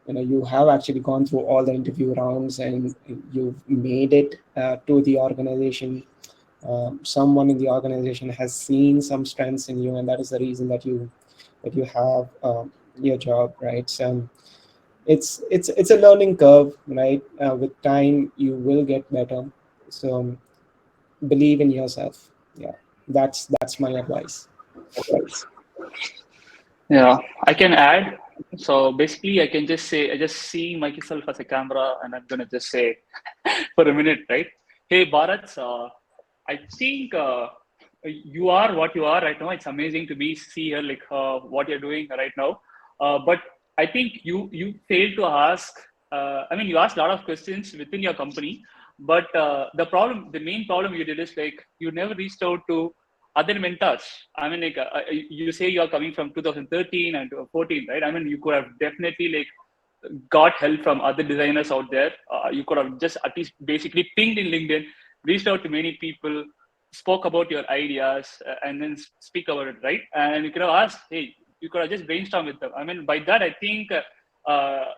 you have actually gone through all the interview rounds and you've made it to the organization. Someone in the organization has seen some strengths in you, and that is the reason that you have your job, right? So it's a learning curve, right? With time you will get better, so believe in yourself. Yeah. That's my advice. Yeah, I can add. So basically, I can just say, I just see myself as a camera, and I'm gonna just say for a minute, right? Hey, Bharat, I think you are what you are right now. It's amazing to see here, like what you're doing right now. But I think you failed to ask. I mean, you asked a lot of questions within your company, but the main problem you did is like you never reached out to other mentors. I mean, like you say you're coming from 2013 and 14, right? I mean, you could have definitely like got help from other designers out there. You could have just at least basically pinged in LinkedIn, reached out to many people, spoke about your ideas, and then speak about it, right? And you could have asked, hey, you could have just brainstormed with them. I mean, by that, I think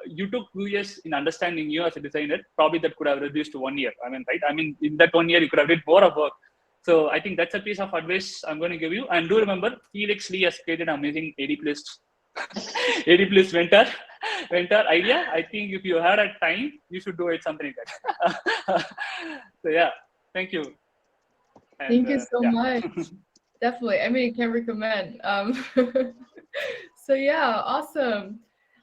you took 2 years in understanding you as a designer. Probably that could have reduced to 1 year. I mean, right? I mean, in that 1 year, you could have did more of work. So I think that's a piece of advice I'm going to give you. And do remember, Felix Lee has created an amazing ADPList ADPList mentor idea. I think if you had a time, you should do it something like that. So yeah, thank you. And, Thank you so yeah. much. Definitely. I mean, can recommend. So yeah, awesome.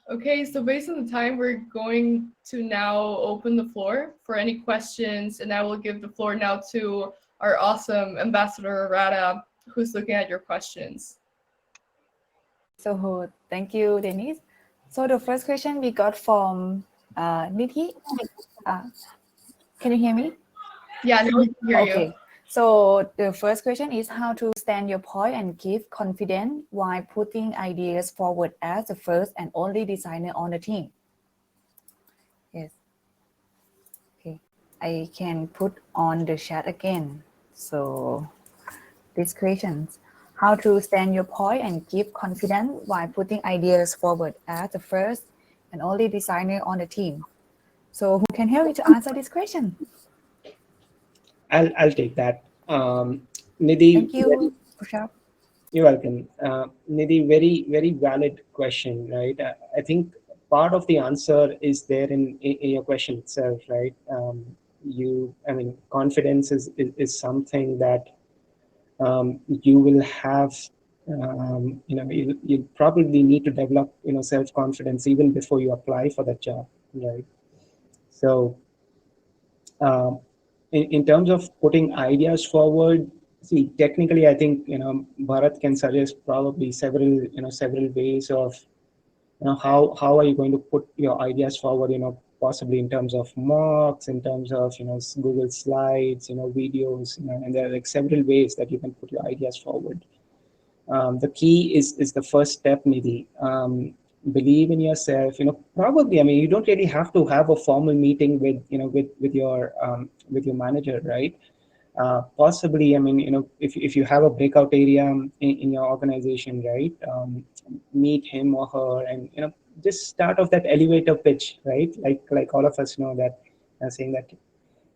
Okay, so based on the time, we're going to now open the floor for any questions, and I will give the floor now to our awesome ambassador Ratta, who's looking at your questions. So thank you, Denisse. So the first question we got from Nidhi. Can you hear me? Yeah, no, we can hear you. Okay. So the first question is how to stand your point and give confidence while putting ideas forward as the first and only designer on the team. Yes. Okay. I can put on the chat again. So these questions. How to stand your point and give confidence while putting ideas forward as the first and only designer on the team. So who can help me to answer this question? I'll take that. Nidhi, Thank you, Prashad. you're welcome. Nidhi, very valid question, right? I think part of the answer is there in your question itself, right? I mean, confidence is something that you will have. You probably need to develop, self-confidence even before you apply for that job, right? So, in terms of putting ideas forward, see, technically, I think, Bharat can suggest probably several ways of, how are you going to put your ideas forward, possibly in terms of mocks, in terms of, Google Slides, videos, and there are like several ways that you can put your ideas forward. The key is the first step, Nidhi. Believe in yourself. Probably. I mean, you don't really have to have a formal meeting with your manager, right? Possibly, I mean, if you have a breakout area in your organization, right? Meet him or her, and just start off that elevator pitch, right? Like all of us know that, saying that,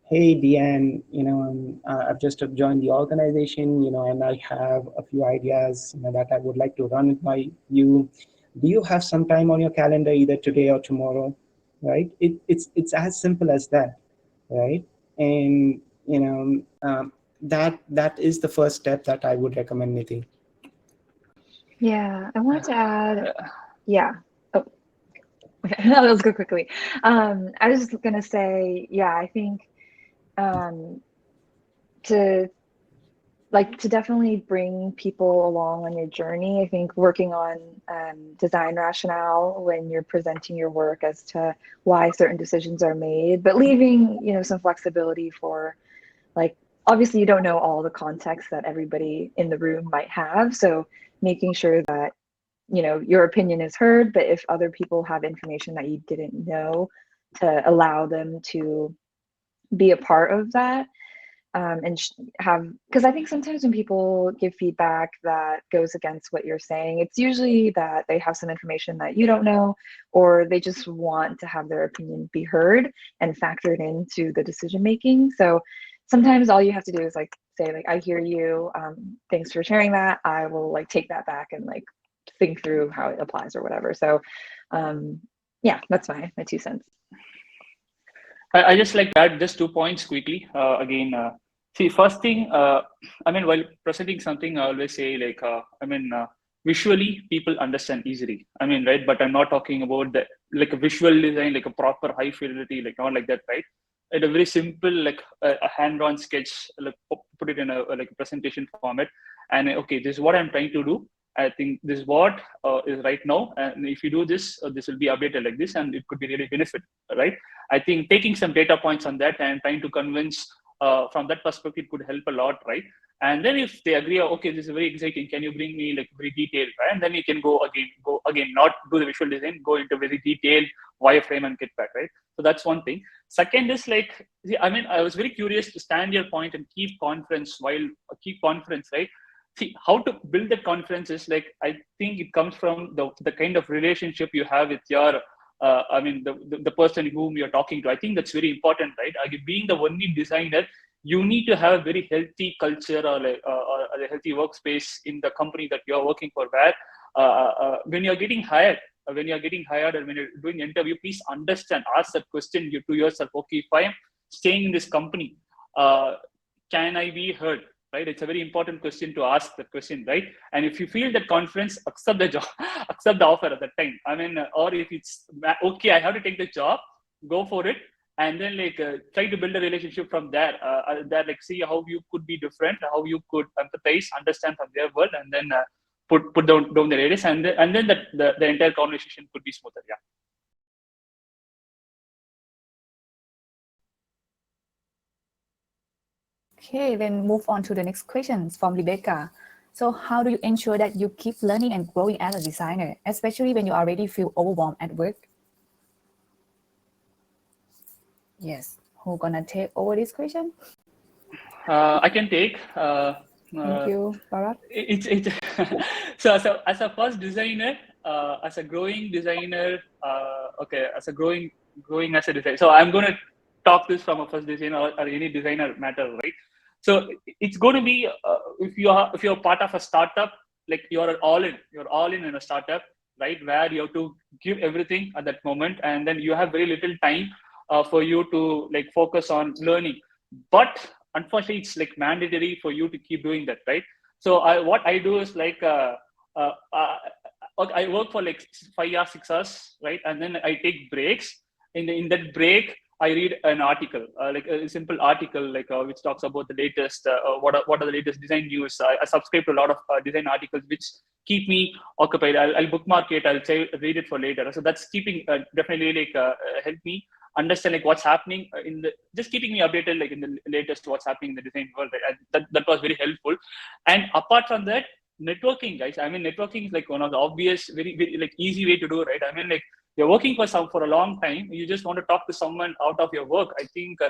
hey, Deanne, I've just joined the organization, and I have a few ideas, that I would like to run it by you. Do you have some time on your calendar either today or tomorrow, right? It's as simple as that, right? And that is the first step that I would recommend, Nidhi. Yeah, I wanted to add, yeah. Oh, okay. Let's go quickly. I was just gonna say, yeah, I think to definitely bring people along on your journey. I think working on design rationale when you're presenting your work as to why certain decisions are made, but leaving, some flexibility for, like, obviously you don't know all the context that everybody in the room might have. So making sure that, your opinion is heard, but if other people have information that you didn't know, to allow them to be a part of that. And because I think sometimes when people give feedback that goes against what you're saying, it's usually that they have some information that you don't know, or they just want to have their opinion be heard and factored into the decision making. So sometimes all you have to do is say, I hear you. Thanks for sharing that. I will take that back and think through how it applies or whatever. So yeah, that's my 2 cents. I just like to add just 2 points quickly. Again, See, first thing, I mean, while presenting something, I always say like, visually people understand easily. I mean, right? But I'm not talking about the like a visual design, like a proper high fidelity, like not like that, right? At a very simple, like a hand-drawn sketch, like put it in a like a presentation format, and okay, this is what I'm trying to do. I think this is what is right now, and if you do this, this will be updated like this, and it could be really benefit, right? I think taking some data points on that and trying to convince from that perspective could help a lot, right? And then if they agree, okay, this is very exciting, can you bring me like very detailed, right? And then you can go again, not do the visual design, go into very detailed wireframe and get back, right? So that's one thing. Second is like, I mean, I was very curious to stand your point and keep conference, right? See, how to build that confidence is like, I think it comes from the kind of relationship you have with your the person whom you're talking to. I think that's very important, right? Being the only designer, you need to have a very healthy culture or a healthy workspace in the company that you're working for, where when you're getting hired and when you're doing an interview, please ask that question to yourself, okay, if I am staying in this company, can I be heard? Right? It's a very important question to ask that question, right? And if you feel that confidence, accept the job, accept the offer at that time. I mean, or if it's okay, I have to take the job, go for it, and then like try to build a relationship from there. Like see how you could be different, how you could empathize, understand from their world, and then put down the radius, and then the entire conversation could be smoother. Yeah. Okay, then move on to the next questions from Rebecca. So how do you ensure that you keep learning and growing as a designer, especially when you already feel overwhelmed at work? Yes, who's gonna take over this question? I can take. Thank you, Bhaarath. It's so as a first designer, as a growing designer, as a growing as a designer. So I'm going to talk this from a first designer or any designer matter, right? So it's going to be if you're part of a startup, like you're all in a startup, right? Where you have to give everything at that moment, and then you have very little time for you to like focus on learning. But unfortunately, it's like mandatory for you to keep doing that, right? So what I do is like I work for like 5 hours, 6 hours, right? And then I take breaks. In that break, I read an article, like a simple article, like which talks about the latest, what are the latest design news. I subscribe to a lot of design articles which keep me occupied. I'll bookmark it. I'll say read it for later. So that's keeping definitely like help me understand like what's happening just keeping me updated like in the latest what's happening in the design world. Right? That was very helpful. And apart from that, networking, guys. I mean, networking is like one of the obvious, very like easy way to do, right? I mean, like you're working for a long time, you just want to talk to someone out of your work. I think I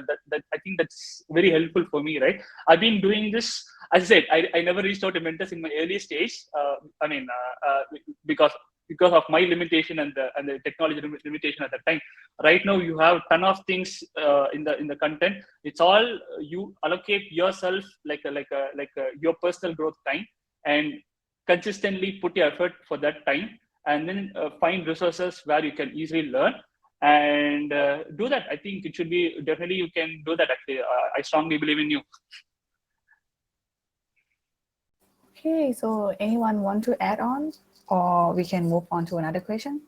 think that's very helpful for me, right? I've been doing this. As I said, I never reached out to mentors in my early stage. Because of my limitation and the technology limitation at that time. Right now, you have a ton of things in the content. It's all you allocate yourself like your personal growth time and consistently put your effort for that time, and then find resources where you can easily learn and do that. I think it should be definitely you can do that. Actually, I strongly believe in you. Okay, so anyone want to add on? Or we can move on to another question.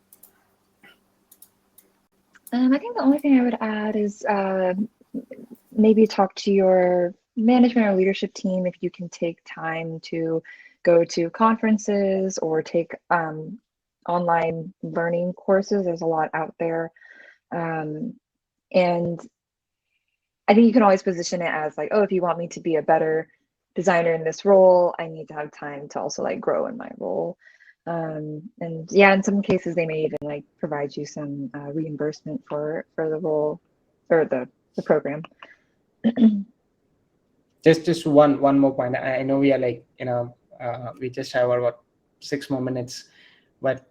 I think the only thing I would add is maybe talk to your management or leadership team if you can take time to go to conferences or take online learning courses. There's a lot out there. And I think you can always position it as like, oh, if you want me to be a better designer in this role, I need to have time to also like grow in my role. And yeah, in some cases they may even like provide you some reimbursement for the role or the program. Just one more point. I know we are like, we just have about 6 more minutes, but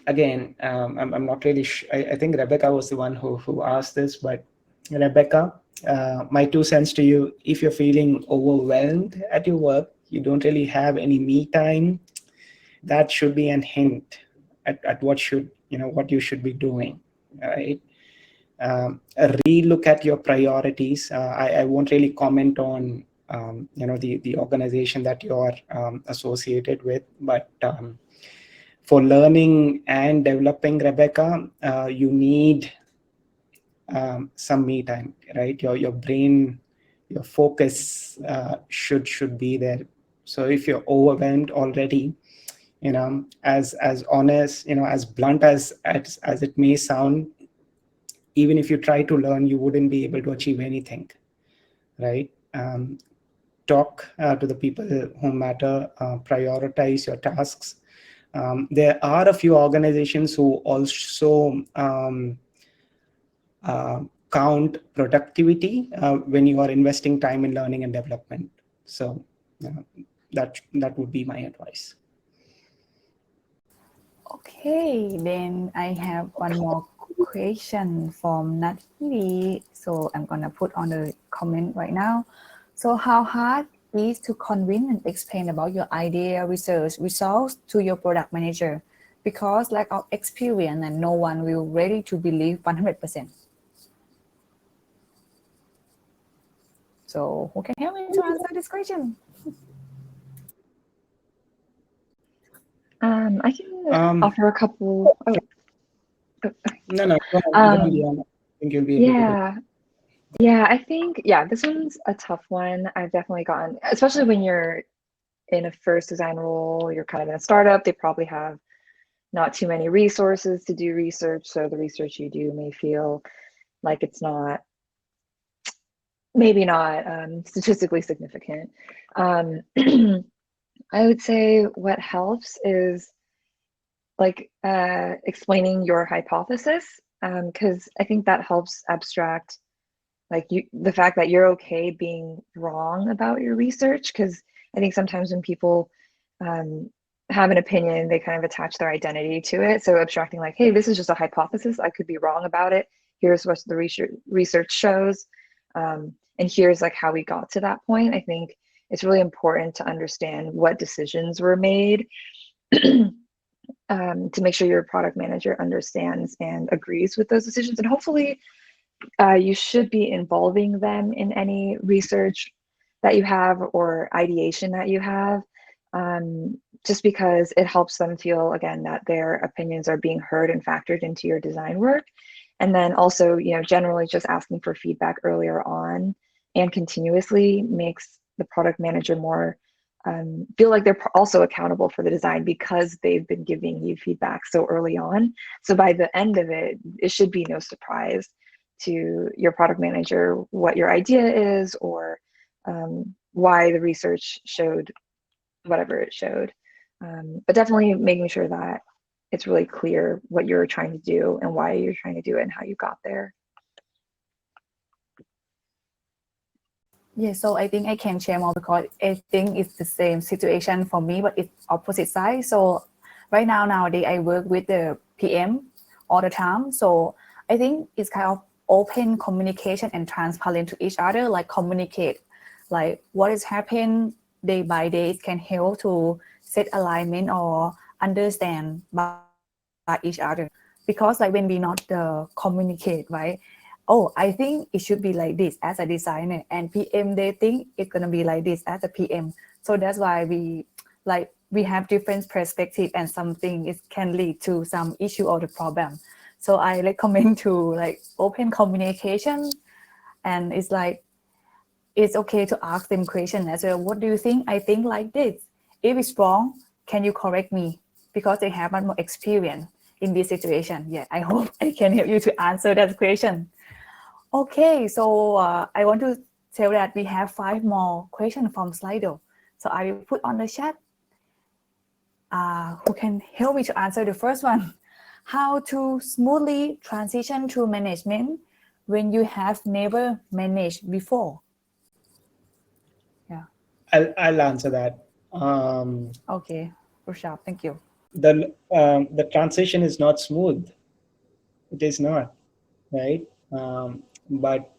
again, I'm not really sure. I think Rebecca was the one who asked this, but Rebecca, my 2 cents to you: if you're feeling overwhelmed at your work, you don't really have any me time, that should be a hint at what you should be doing, right? relook at your priorities. I won't really comment on the organization that you are associated with, but for learning and developing, Rebecca, you need some me time, right? Your brain, your focus should be there. So if you're overwhelmed already, as honest, as blunt as it may sound, even if you try to learn, you wouldn't be able to achieve anything, right? Talk to the people who matter, prioritize your tasks. There are a few organizations who also count productivity when you are investing time in learning and development. So that would be my advice. Okay, then I have one more question from Nati. So I'm gonna put on the comment right now. So how hard is to convince and explain about your idea, research, results to your product manager? Because lack of experience and no one will ready to believe 100%. So who can help me to answer this question? I can offer a couple. No, go on, Deanna. I think you'll be able to. Yeah, I think, this one's a tough one. I've definitely gotten, especially when you're in a first design role, you're kind of in a startup, they probably have not too many resources to do research. So the research you do may feel like it's maybe not statistically significant. I would say what helps is like explaining your hypothesis, because I think that helps abstract the fact that you're okay being wrong about your research, because I think sometimes when people have an opinion, they kind of attach their identity to it. So abstracting like, hey, this is just a hypothesis, I could be wrong about it. Here's what the research shows. And here's like how we got to that point. I think it's really important to understand what decisions were made to make sure your product manager understands and agrees with those decisions. And hopefully you should be involving them in any research that you have or ideation that you have, just because it helps them feel, again, that their opinions are being heard and factored into your design work. And then also, generally just asking for feedback earlier on and continuously makes the product manager more feel like they're also accountable for the design because they've been giving you feedback so early on. So by the end of it, it should be no surprise to your product manager what your idea is or why the research showed whatever it showed. But definitely making sure that it's really clear what you're trying to do and why you're trying to do it and how you got there. Yeah, so I think I can share more because I think it's the same situation for me, but it's opposite side. So right nowadays I work with the PM all the time. So I think it's kind of open communication and transparent to each other, like communicate, like what is happening day by day. It can help to set alignment or understand by each other. Because like when we not communicate, right? Oh, I think it should be like this as a designer, and PM they think it's gonna be like this as a PM. So that's why we have different perspective, and something it can lead to some issue or the problem. So I recommend to open communication, and it's okay to ask them question as well. What do you think? I think like this. If it's wrong, can you correct me? Because they have much more experience in this situation. Yeah, I hope I can help you to answer that question. Okay, so I want to tell that we have 5 more questions from Slido. So I will put on the chat. Who can help me to answer the first one? How to smoothly transition to management when you have never managed before? Yeah. I'll answer that. Okay, Rushab, thank you. The transition is not smooth. It is not, right? But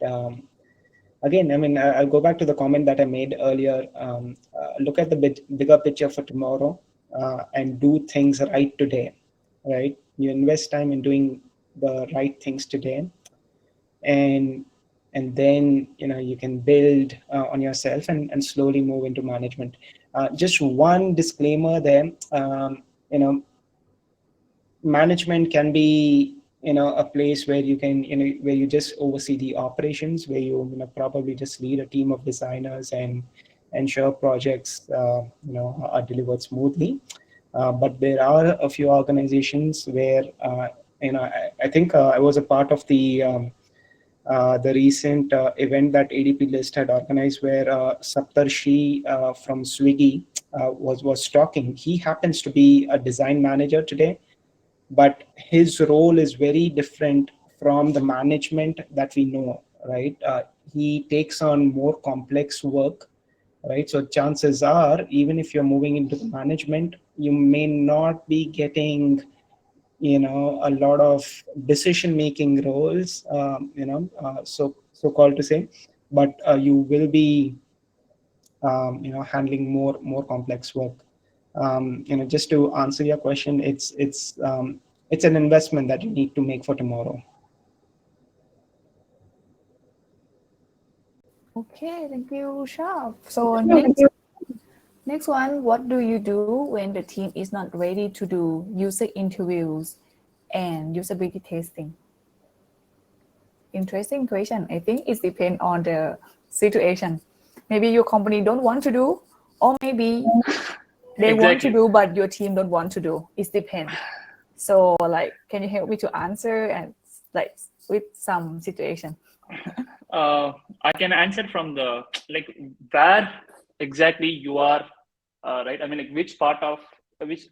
again, I mean, I'll go back to the comment that I made earlier. Look at the bigger picture for tomorrow and do things right today, right? You invest time in doing the right things today. and then you can build on yourself and slowly move into management. Just one disclaimer there. Management can be a place where you can where you just oversee the operations, where you probably just lead a team of designers and ensure projects are delivered smoothly. But there are a few organizations where I think I was a part of the recent event that ADPList had organized, where Saptarshi from Swiggy was talking. He happens to be a design manager today, but his role is very different from the management that we know, right? He takes on more complex work, right? So chances are, even if you're moving into the management, you may not be getting a lot of decision making roles, so called to say, but you will be handling more complex work. Just to answer your question, it's an investment that you need to make for tomorrow. Okay, thank you, Shah. So next one, what do you do when the team is not ready to do user interviews and usability testing? Interesting question. I think it depends on the situation. Maybe your company don't want to do, or maybe they want to do, but your team don't want to do. It depends. So can you help me to answer and with some situation? I can answer from the where exactly you are, right? I mean, which part of which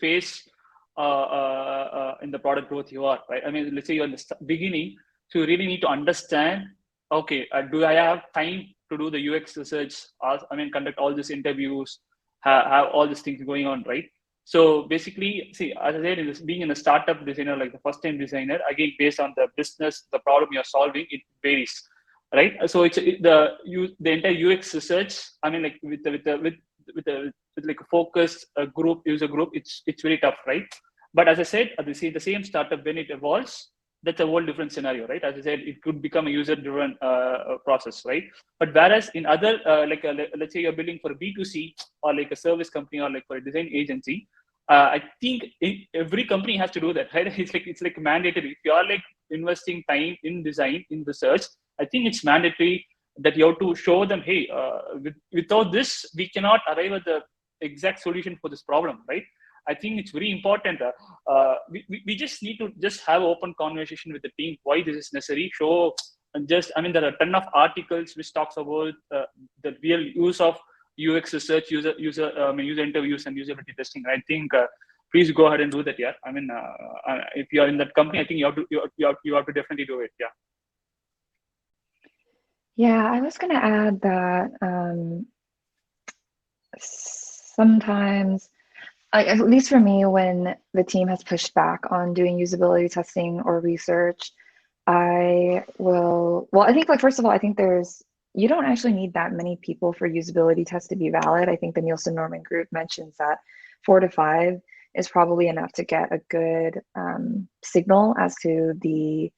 phase in the product growth you are, right? I mean, let's say you're in the beginning, so you really need to understand. Okay, do I have time to do the UX research? Conduct all these interviews, have all these things going on, right? So basically, see, as I said, being in a startup designer, like the first time designer, again, based on the business, the problem you're solving, it varies, right? So the entire UX research. I mean, with like a focused user group, it's very tough, right? But as I said, the same startup, when it evolves, that's a whole different scenario, right? As I said, it could become a user-driven process, right? But whereas in other, let's say you're building for a B2C or like a service company or like for a design agency, I think every company has to do that, right? It's like mandatory. If you are like investing time in design, in research, I think it's mandatory that you have to show them, hey, without this, we cannot arrive at the exact solution for this problem, right? I think it's very important. We just need to just have open conversation with the team why this is necessary. Show and just, there are a ton of articles which talks about the real use of UX research, user interviews and usability testing. I think please go ahead and do that. Yeah, if you are in that company, I think you have to definitely do it. Yeah. Yeah, I was going to add that sometimes, at least for me, when the team has pushed back on doing usability testing or research, I think first of all, I think you don't actually need that many people for usability tests to be valid. I think the Nielsen Norman group mentions that 4 to 5 is probably enough to get a good signal as to the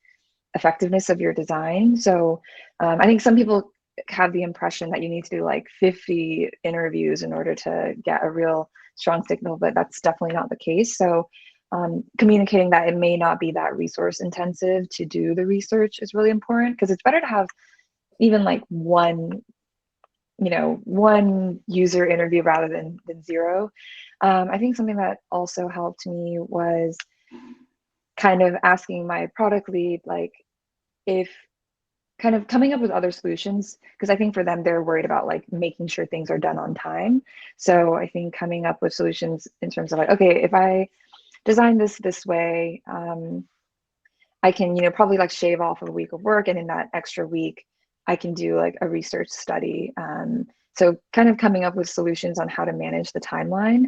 effectiveness of your design. So I think some people have the impression that you need to do like 50 interviews in order to get a real strong signal, but that's definitely not the case. So communicating that it may not be that resource intensive to do the research is really important, because it's better to have even like one user interview rather than 0. I think something that also helped me was kind of asking my product lead, like, if kind of coming up with other solutions, because I think for them, they're worried about like making sure things are done on time. So I think coming up with solutions in terms of like, okay, if I design this way, I can, probably like shave off a week of work, and in that extra week, I can do like a research study. So kind of coming up with solutions on how to manage the timeline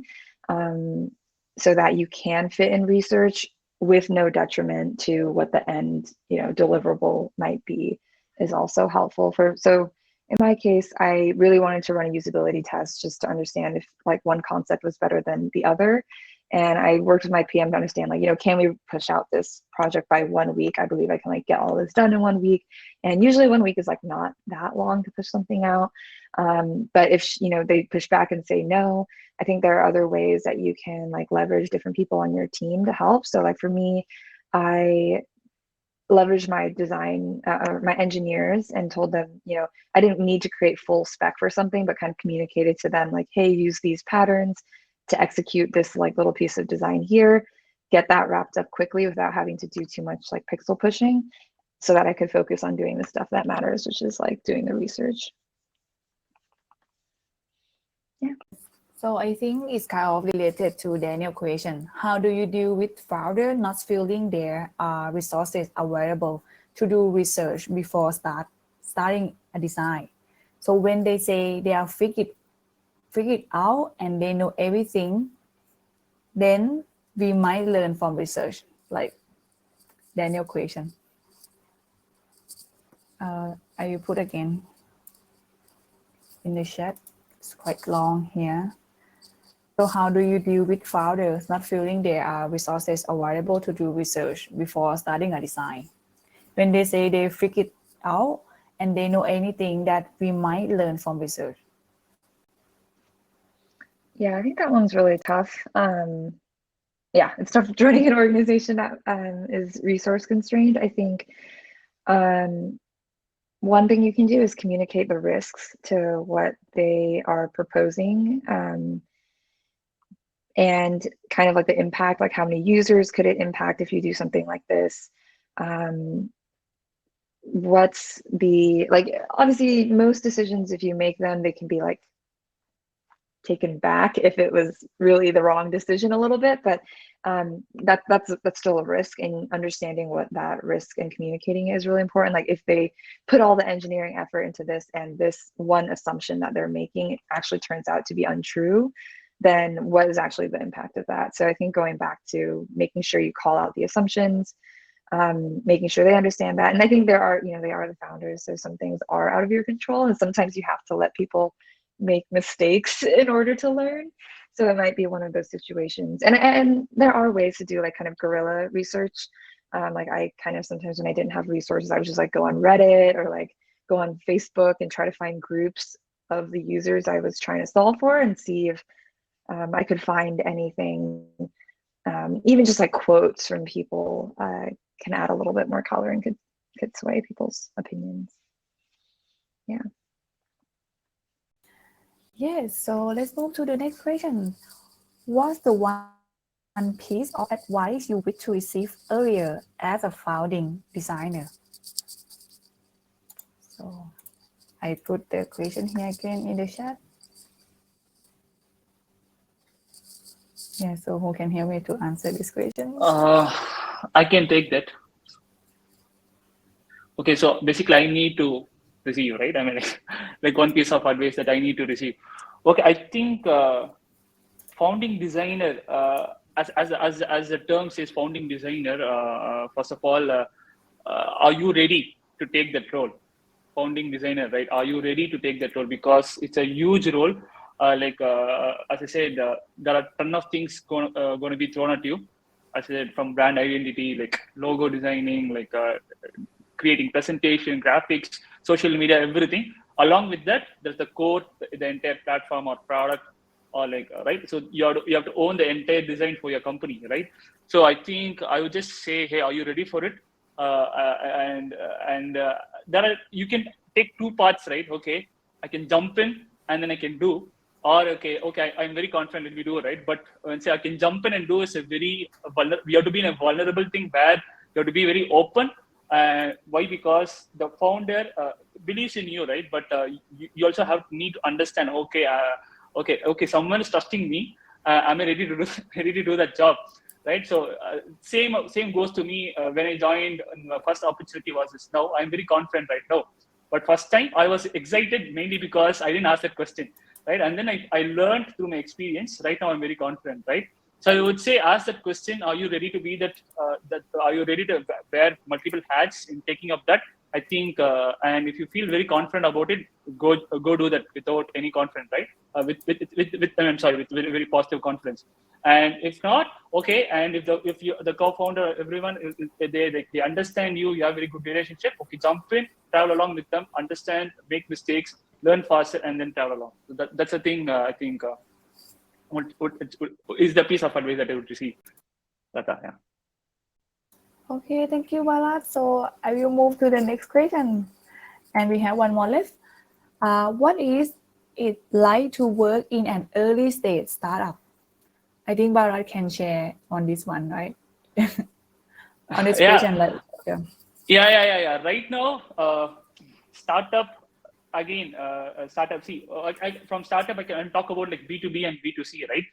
so that you can fit in research with no detriment to what the end, deliverable might be, is also helpful. So in my case, I really wanted to run a usability test just to understand if like one concept was better than the other. And I worked with my PM to understand, like, can we push out this project by 1 week? I believe I can like get all this done in 1 week. And usually 1 week is like not that long to push something out. But if, they push back and say no, I think there are other ways that you can like leverage different people on your team to help. So like for me, I leveraged my design, my engineers, and told them, I didn't need to create full spec for something, but kind of communicated to them like, hey, use these patterns to execute this like little piece of design here, get that wrapped up quickly without having to do too much like pixel pushing, so that I could focus on doing the stuff that matters, which is like doing the research. Yeah. So I think it's kind of related to Daniel's question. How do you deal with founders not feeling there are resources available to do research before starting a design? So when they say they are figured out and they know everything, then we might learn from research, like Daniel's question. I will put again in the chat. It's quite long here. So how do you deal with founders not feeling there are resources available to do research before starting a design? When they say they figured it out and they know anything that we might learn from research. Yeah, I think that one's really tough. Yeah, it's tough joining an organization that is resource constrained. I think one thing you can do is communicate the risks to what they are proposing, and kind of like the impact, like how many users could it impact if you do something like this? What's the, like, obviously most decisions, if you make them, they can be like taken back if it was really the wrong decision a little bit, but that's still a risk, and understanding what that risk and communicating is really important. Like if they put all the engineering effort into this and this one assumption that they're making actually turns out to be untrue, then what is actually the impact of that? So I think going back to making sure you call out the assumptions, making sure they understand that. And I think they are the founders, so some things are out of your control, and sometimes you have to let people make mistakes in order to learn. So it might be one of those situations. And there are ways to do like kind of guerrilla research. Like I kind of sometimes when I didn't have resources, I would just like go on Reddit or like go on Facebook and try to find groups of the users I was trying to solve for and see if I could find anything, even just like quotes from people can add a little bit more color and could sway people's opinions. Yeah. Yes, so let's move to the next question. What's the one piece of advice you wish to receive earlier as a founding designer? So I put the question here again in the chat. Yeah, so who can help me to answer this question? I can take that. Okay, so basically I need to receive, right? I mean, like one piece of advice that I need to receive. Okay, I think founding designer, as the term says, founding designer. First of all, are you ready to take that role? Founding designer, right? Are you ready to take that role? Because it's a huge role. As I said, there are a ton of things going to be thrown at you. As I said, from brand identity, like logo designing, like creating presentation, graphics, social media, everything. Along with that, there's the core, the entire platform or product, or like right. So you have to own the entire design for your company, right? So I think I would just say, hey, are you ready for it? There are, you can take two parts, right? Okay, I can jump in and then I can do, or okay, I'm very confident when we do, right? But when say I can jump in and do is a very we have to be in a vulnerable thing where you have to be very open. Why? Because the founder believes in you, right? But you also need to understand. Okay, someone is trusting me. Am I ready to do that job, right? So same goes to me when I joined. My first opportunity was this. Now I'm very confident right now. But first time I was excited mainly because I didn't ask that question, right? And then I learned through my experience. Right now I'm very confident, right? So I would say, ask that question: are you ready to be that? Are you ready to wear multiple hats in taking up that? I think, and if you feel very confident about it, go do that without any confidence, right? I'm sorry, with very, very positive confidence. And if not, okay. And if the co-founder, everyone, they understand you, you have a very good relationship. Okay, jump in, travel along with them, understand, make mistakes, learn faster, and then travel along. So that's a thing. I think is the piece of advice that I would receive. Ratta, yeah. Okay, thank you, Bhaarath. So I will move to the next question, and we have one more left. What is it like to work in an early stage startup? I think Bhaarath can share on this one, right? On this question, like, yeah. Right now, startup again. Startup. See, from startup, I can talk about like B2B and B2C, right?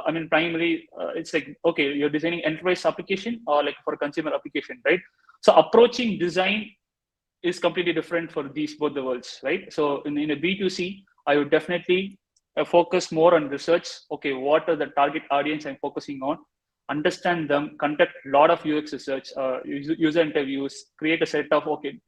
I mean, primarily, it's like, okay, you're designing enterprise application or like for consumer application, right? So approaching design is completely different for both the worlds, right? So in a B2C, I would definitely focus more on research. Okay, what are the target audience I'm focusing on? Understand them, conduct a lot of UX research, user interviews, create a set of, okay,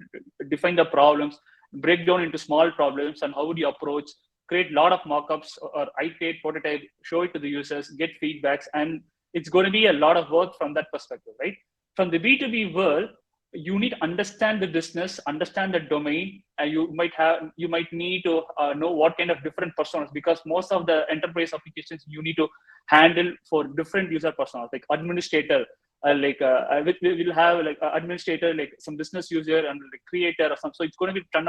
define the problems, break down into small problems, and how would you approach, create a lot of mockups or iterate, prototype, show it to the users, get feedbacks, and it's going to be a lot of work from that perspective, right? From the B2B world, you need to understand the business, understand the domain, and you might need to know what kind of different personas, because most of the enterprise applications you need to handle for different user personas, like administrator, we'll have like administrator, like some business user and like creator or something. So it's going to be ton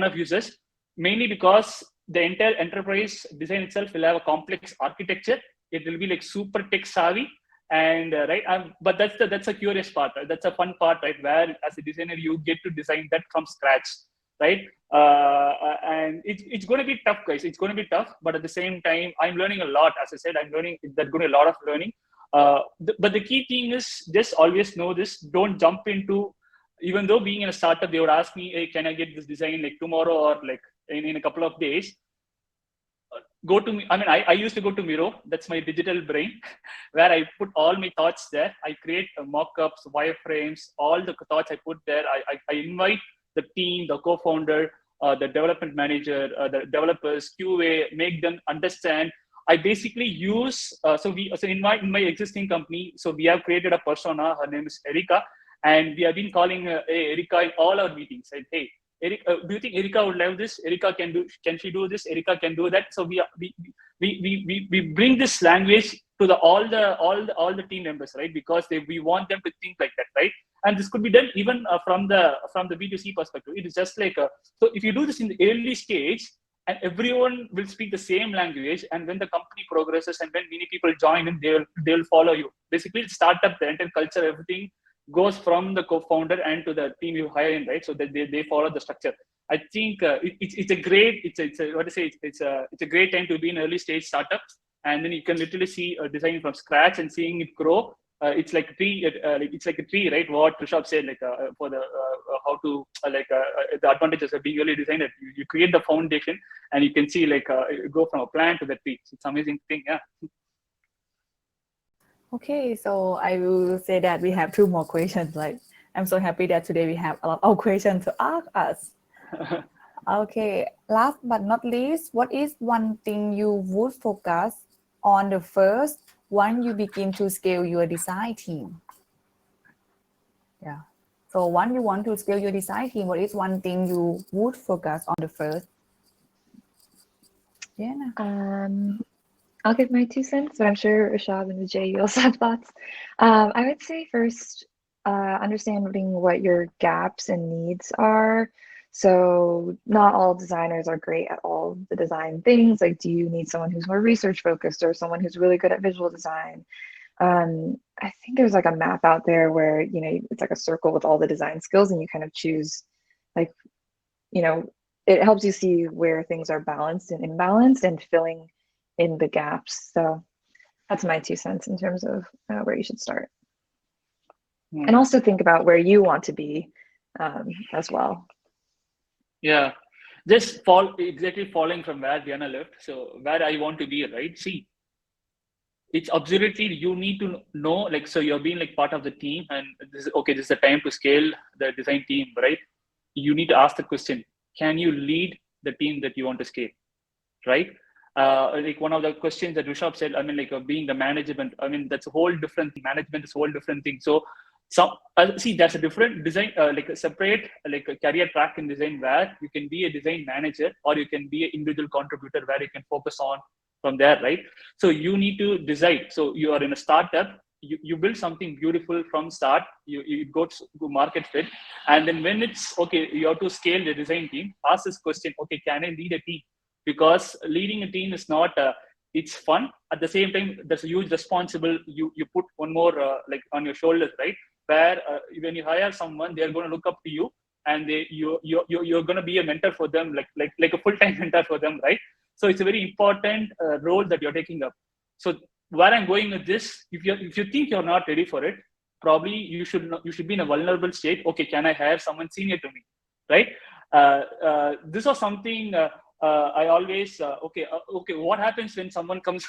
of users, mainly because the entire enterprise design itself will have a complex architecture. It will be like super tech savvy. And right, but that's a curious part, right? That's a fun part, right? Where as a designer you get to design that from scratch, right? And it's going to be tough, guys. It's going to be tough, but at the same time, I'm learning a lot. As I said, I'm learning. There's going to be a lot of learning. But the key thing is just always know this. Don't jump into. Even though being in a startup, they would ask me, "Hey, can I get this design like tomorrow or like in a couple of days?" I used to go to Miro. That's my digital brain, where I put all my thoughts there. I create mock-ups, wireframes, all the thoughts I put there. I invite the team, the co-founder, the development manager, the developers, QA, make them understand. I basically use, in my existing company, so we have created a persona. Her name is Erika, and we have been calling her Erika in all our meetings. Said, hey, Eric, do you think Erika would love this? Erika can she do this? Erika can do that. So we bring this language to all the team members, right? Because we want them to think like that, right? And this could be done even from the B2C perspective. It is just like so if you do this in the early stage, and everyone will speak the same language, and when the company progresses and when many people join in, they'll follow you. Basically, startup, the entire culture, everything goes from the co-founder and to the team you hire in, right? So that they follow the structure. I think it's a great time to be in early stage startup, and then you can literally see designing from scratch and seeing it grow. It's like a tree. It's like a tree, right? What Rishabh said, like for the how to the advantages of being early designer. You create the foundation, and you can see like go from a plant to the tree. It's an amazing thing, yeah. Okay, so I will say that we have 2 more questions. Like, I'm so happy that today we have a lot of questions to ask us. Okay, last but not least, what is one thing you would focus on the first when you begin to scale your design team? Yeah. So when you want to scale your design team, what is one thing you would focus on the first? Yeah. I'll give my 2 cents, but I'm sure Rishabh and Vijay, you also have thoughts. I would say first, understanding what your gaps and needs are. So not all designers are great at all the design things. Like, do you need someone who's more research focused or someone who's really good at visual design? I think there's like a map out there where, you know, it's like a circle with all the design skills and you kind of choose, like, you know, it helps you see where things are balanced and imbalanced and filling in the gaps. So that's my 2 cents in terms of where you should start. And also think about where you want to be as well. Yeah, just following from where Deanna left. So where I want to be, right? See, it's absolutely, you need to know, like, so you're being like part of the team, and this is the time to scale the design team, right? You need to ask the question, can you lead the team that you want to scale, right? Like one of the questions that Rishabh said, I mean, like being the management, I mean, that's a whole different thing. Management is a whole different thing. So see, there's a different design, like a separate, like a career track in design where you can be a design manager, or you can be an individual contributor where you can focus on from there, right? So you need to decide. So you are in a startup, you build something beautiful from start, you go to market fit, and then when it's okay, you have to scale the design team, ask this question, okay, can I lead a team? Because leading a team is not, it's fun. At the same time, there's a huge responsible, you put one more like on your shoulders, right? Where when you hire someone, they're going to look up to you, and you're going to be a mentor for them, like a full-time mentor for them, right? So it's a very important role that you're taking up. So where I'm going with this, if you think you're not ready for it, probably you should be in a vulnerable state. Okay, can I hire someone senior to me, right? This was something I always okay. What happens when someone comes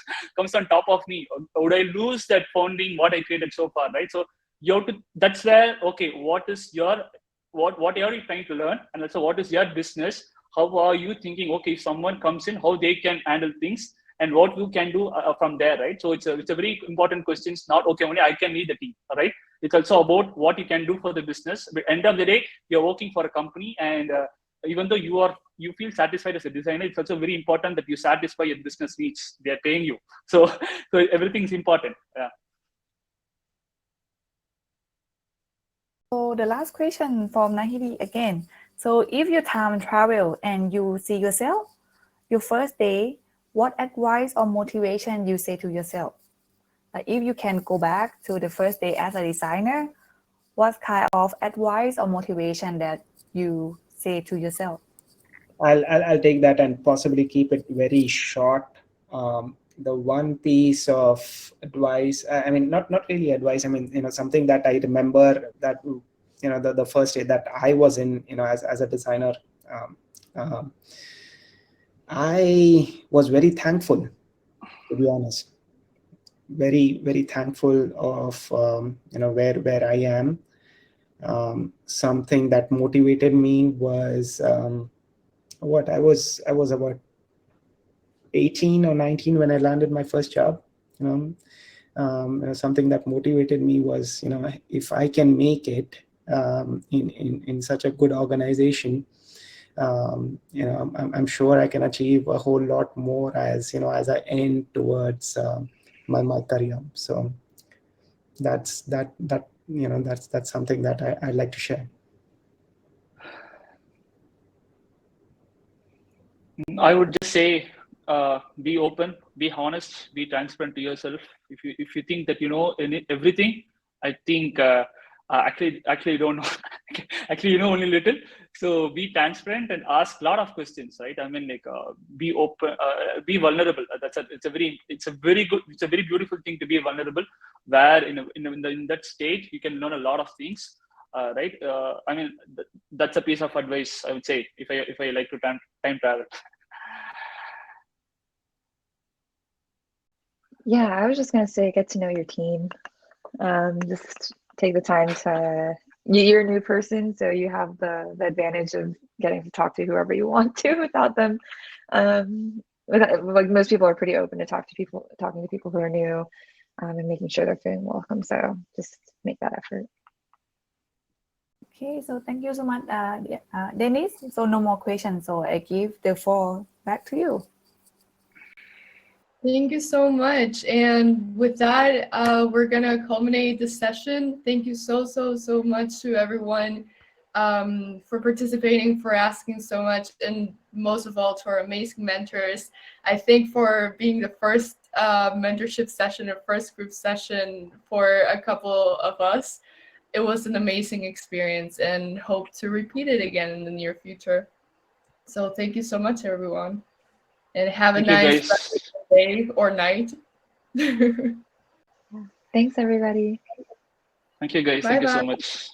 on top of me? Would I lose that founding what I created so far, right? So you have to. That's where, okay, what are you trying to learn, and also what is your business? How are you thinking? Okay, if someone comes in, how they can handle things, and what you can do from there, right? So it's a very important question. It's not okay, only I can lead the team, all right? It's also about what you can do for the business. But end of the day, you're working for a company, and even though you feel satisfied as a designer, it's also very important that you satisfy your business needs. They are paying you, so everything is important. Yeah. So the last question from Nahidi again. So if you time travel and you see yourself, your first day, what advice or motivation you say to yourself? Like if you can go back to the first day as a designer, what kind of advice or motivation that you say to yourself? I'll take that and possibly keep it very short. The one piece of advice, I mean, not really advice, I mean, something that I remember, that the first day that I was in, as a designer, I was very thankful, to be honest, very, very thankful of where I am. Something that motivated me was what I was about 18 or 19 when I landed my first job. Something that motivated me was, if I can make it in such a good organization, I'm sure I can achieve a whole lot more as I end towards my career. So that's something that I'd like to share. I would just say, be open, be honest, be transparent to yourself. If you think that you know everything, I think actually you don't know. Actually, you know only little. So be transparent and ask a lot of questions, right? I mean, like be open, be vulnerable. It's a very beautiful thing to be vulnerable. Where in that stage you can learn a lot of things. Right? I mean, that's a piece of advice I would say if I like to time travel. Yeah, I was just gonna say, get to know your team. Just take the time to. You're a new person, so you have the advantage of getting to talk to whoever you want to without them. Like most people are pretty open to talking to people who are new, and making sure they're feeling welcome. So just make that effort. Okay, so thank you so much, Denise. So no more questions. So I give the floor back to you. Thank you so much. And with that, we're going to culminate the session. Thank you so much to everyone for participating, for asking so much, and most of all to our amazing mentors. I think for being the first mentorship session or first group session for a couple of us, it was an amazing experience, and hope to repeat it again in the near future. So thank you so much, everyone. And have a nice day or night. Thanks, everybody. Thank you, guys. Bye-bye. Thank you so much.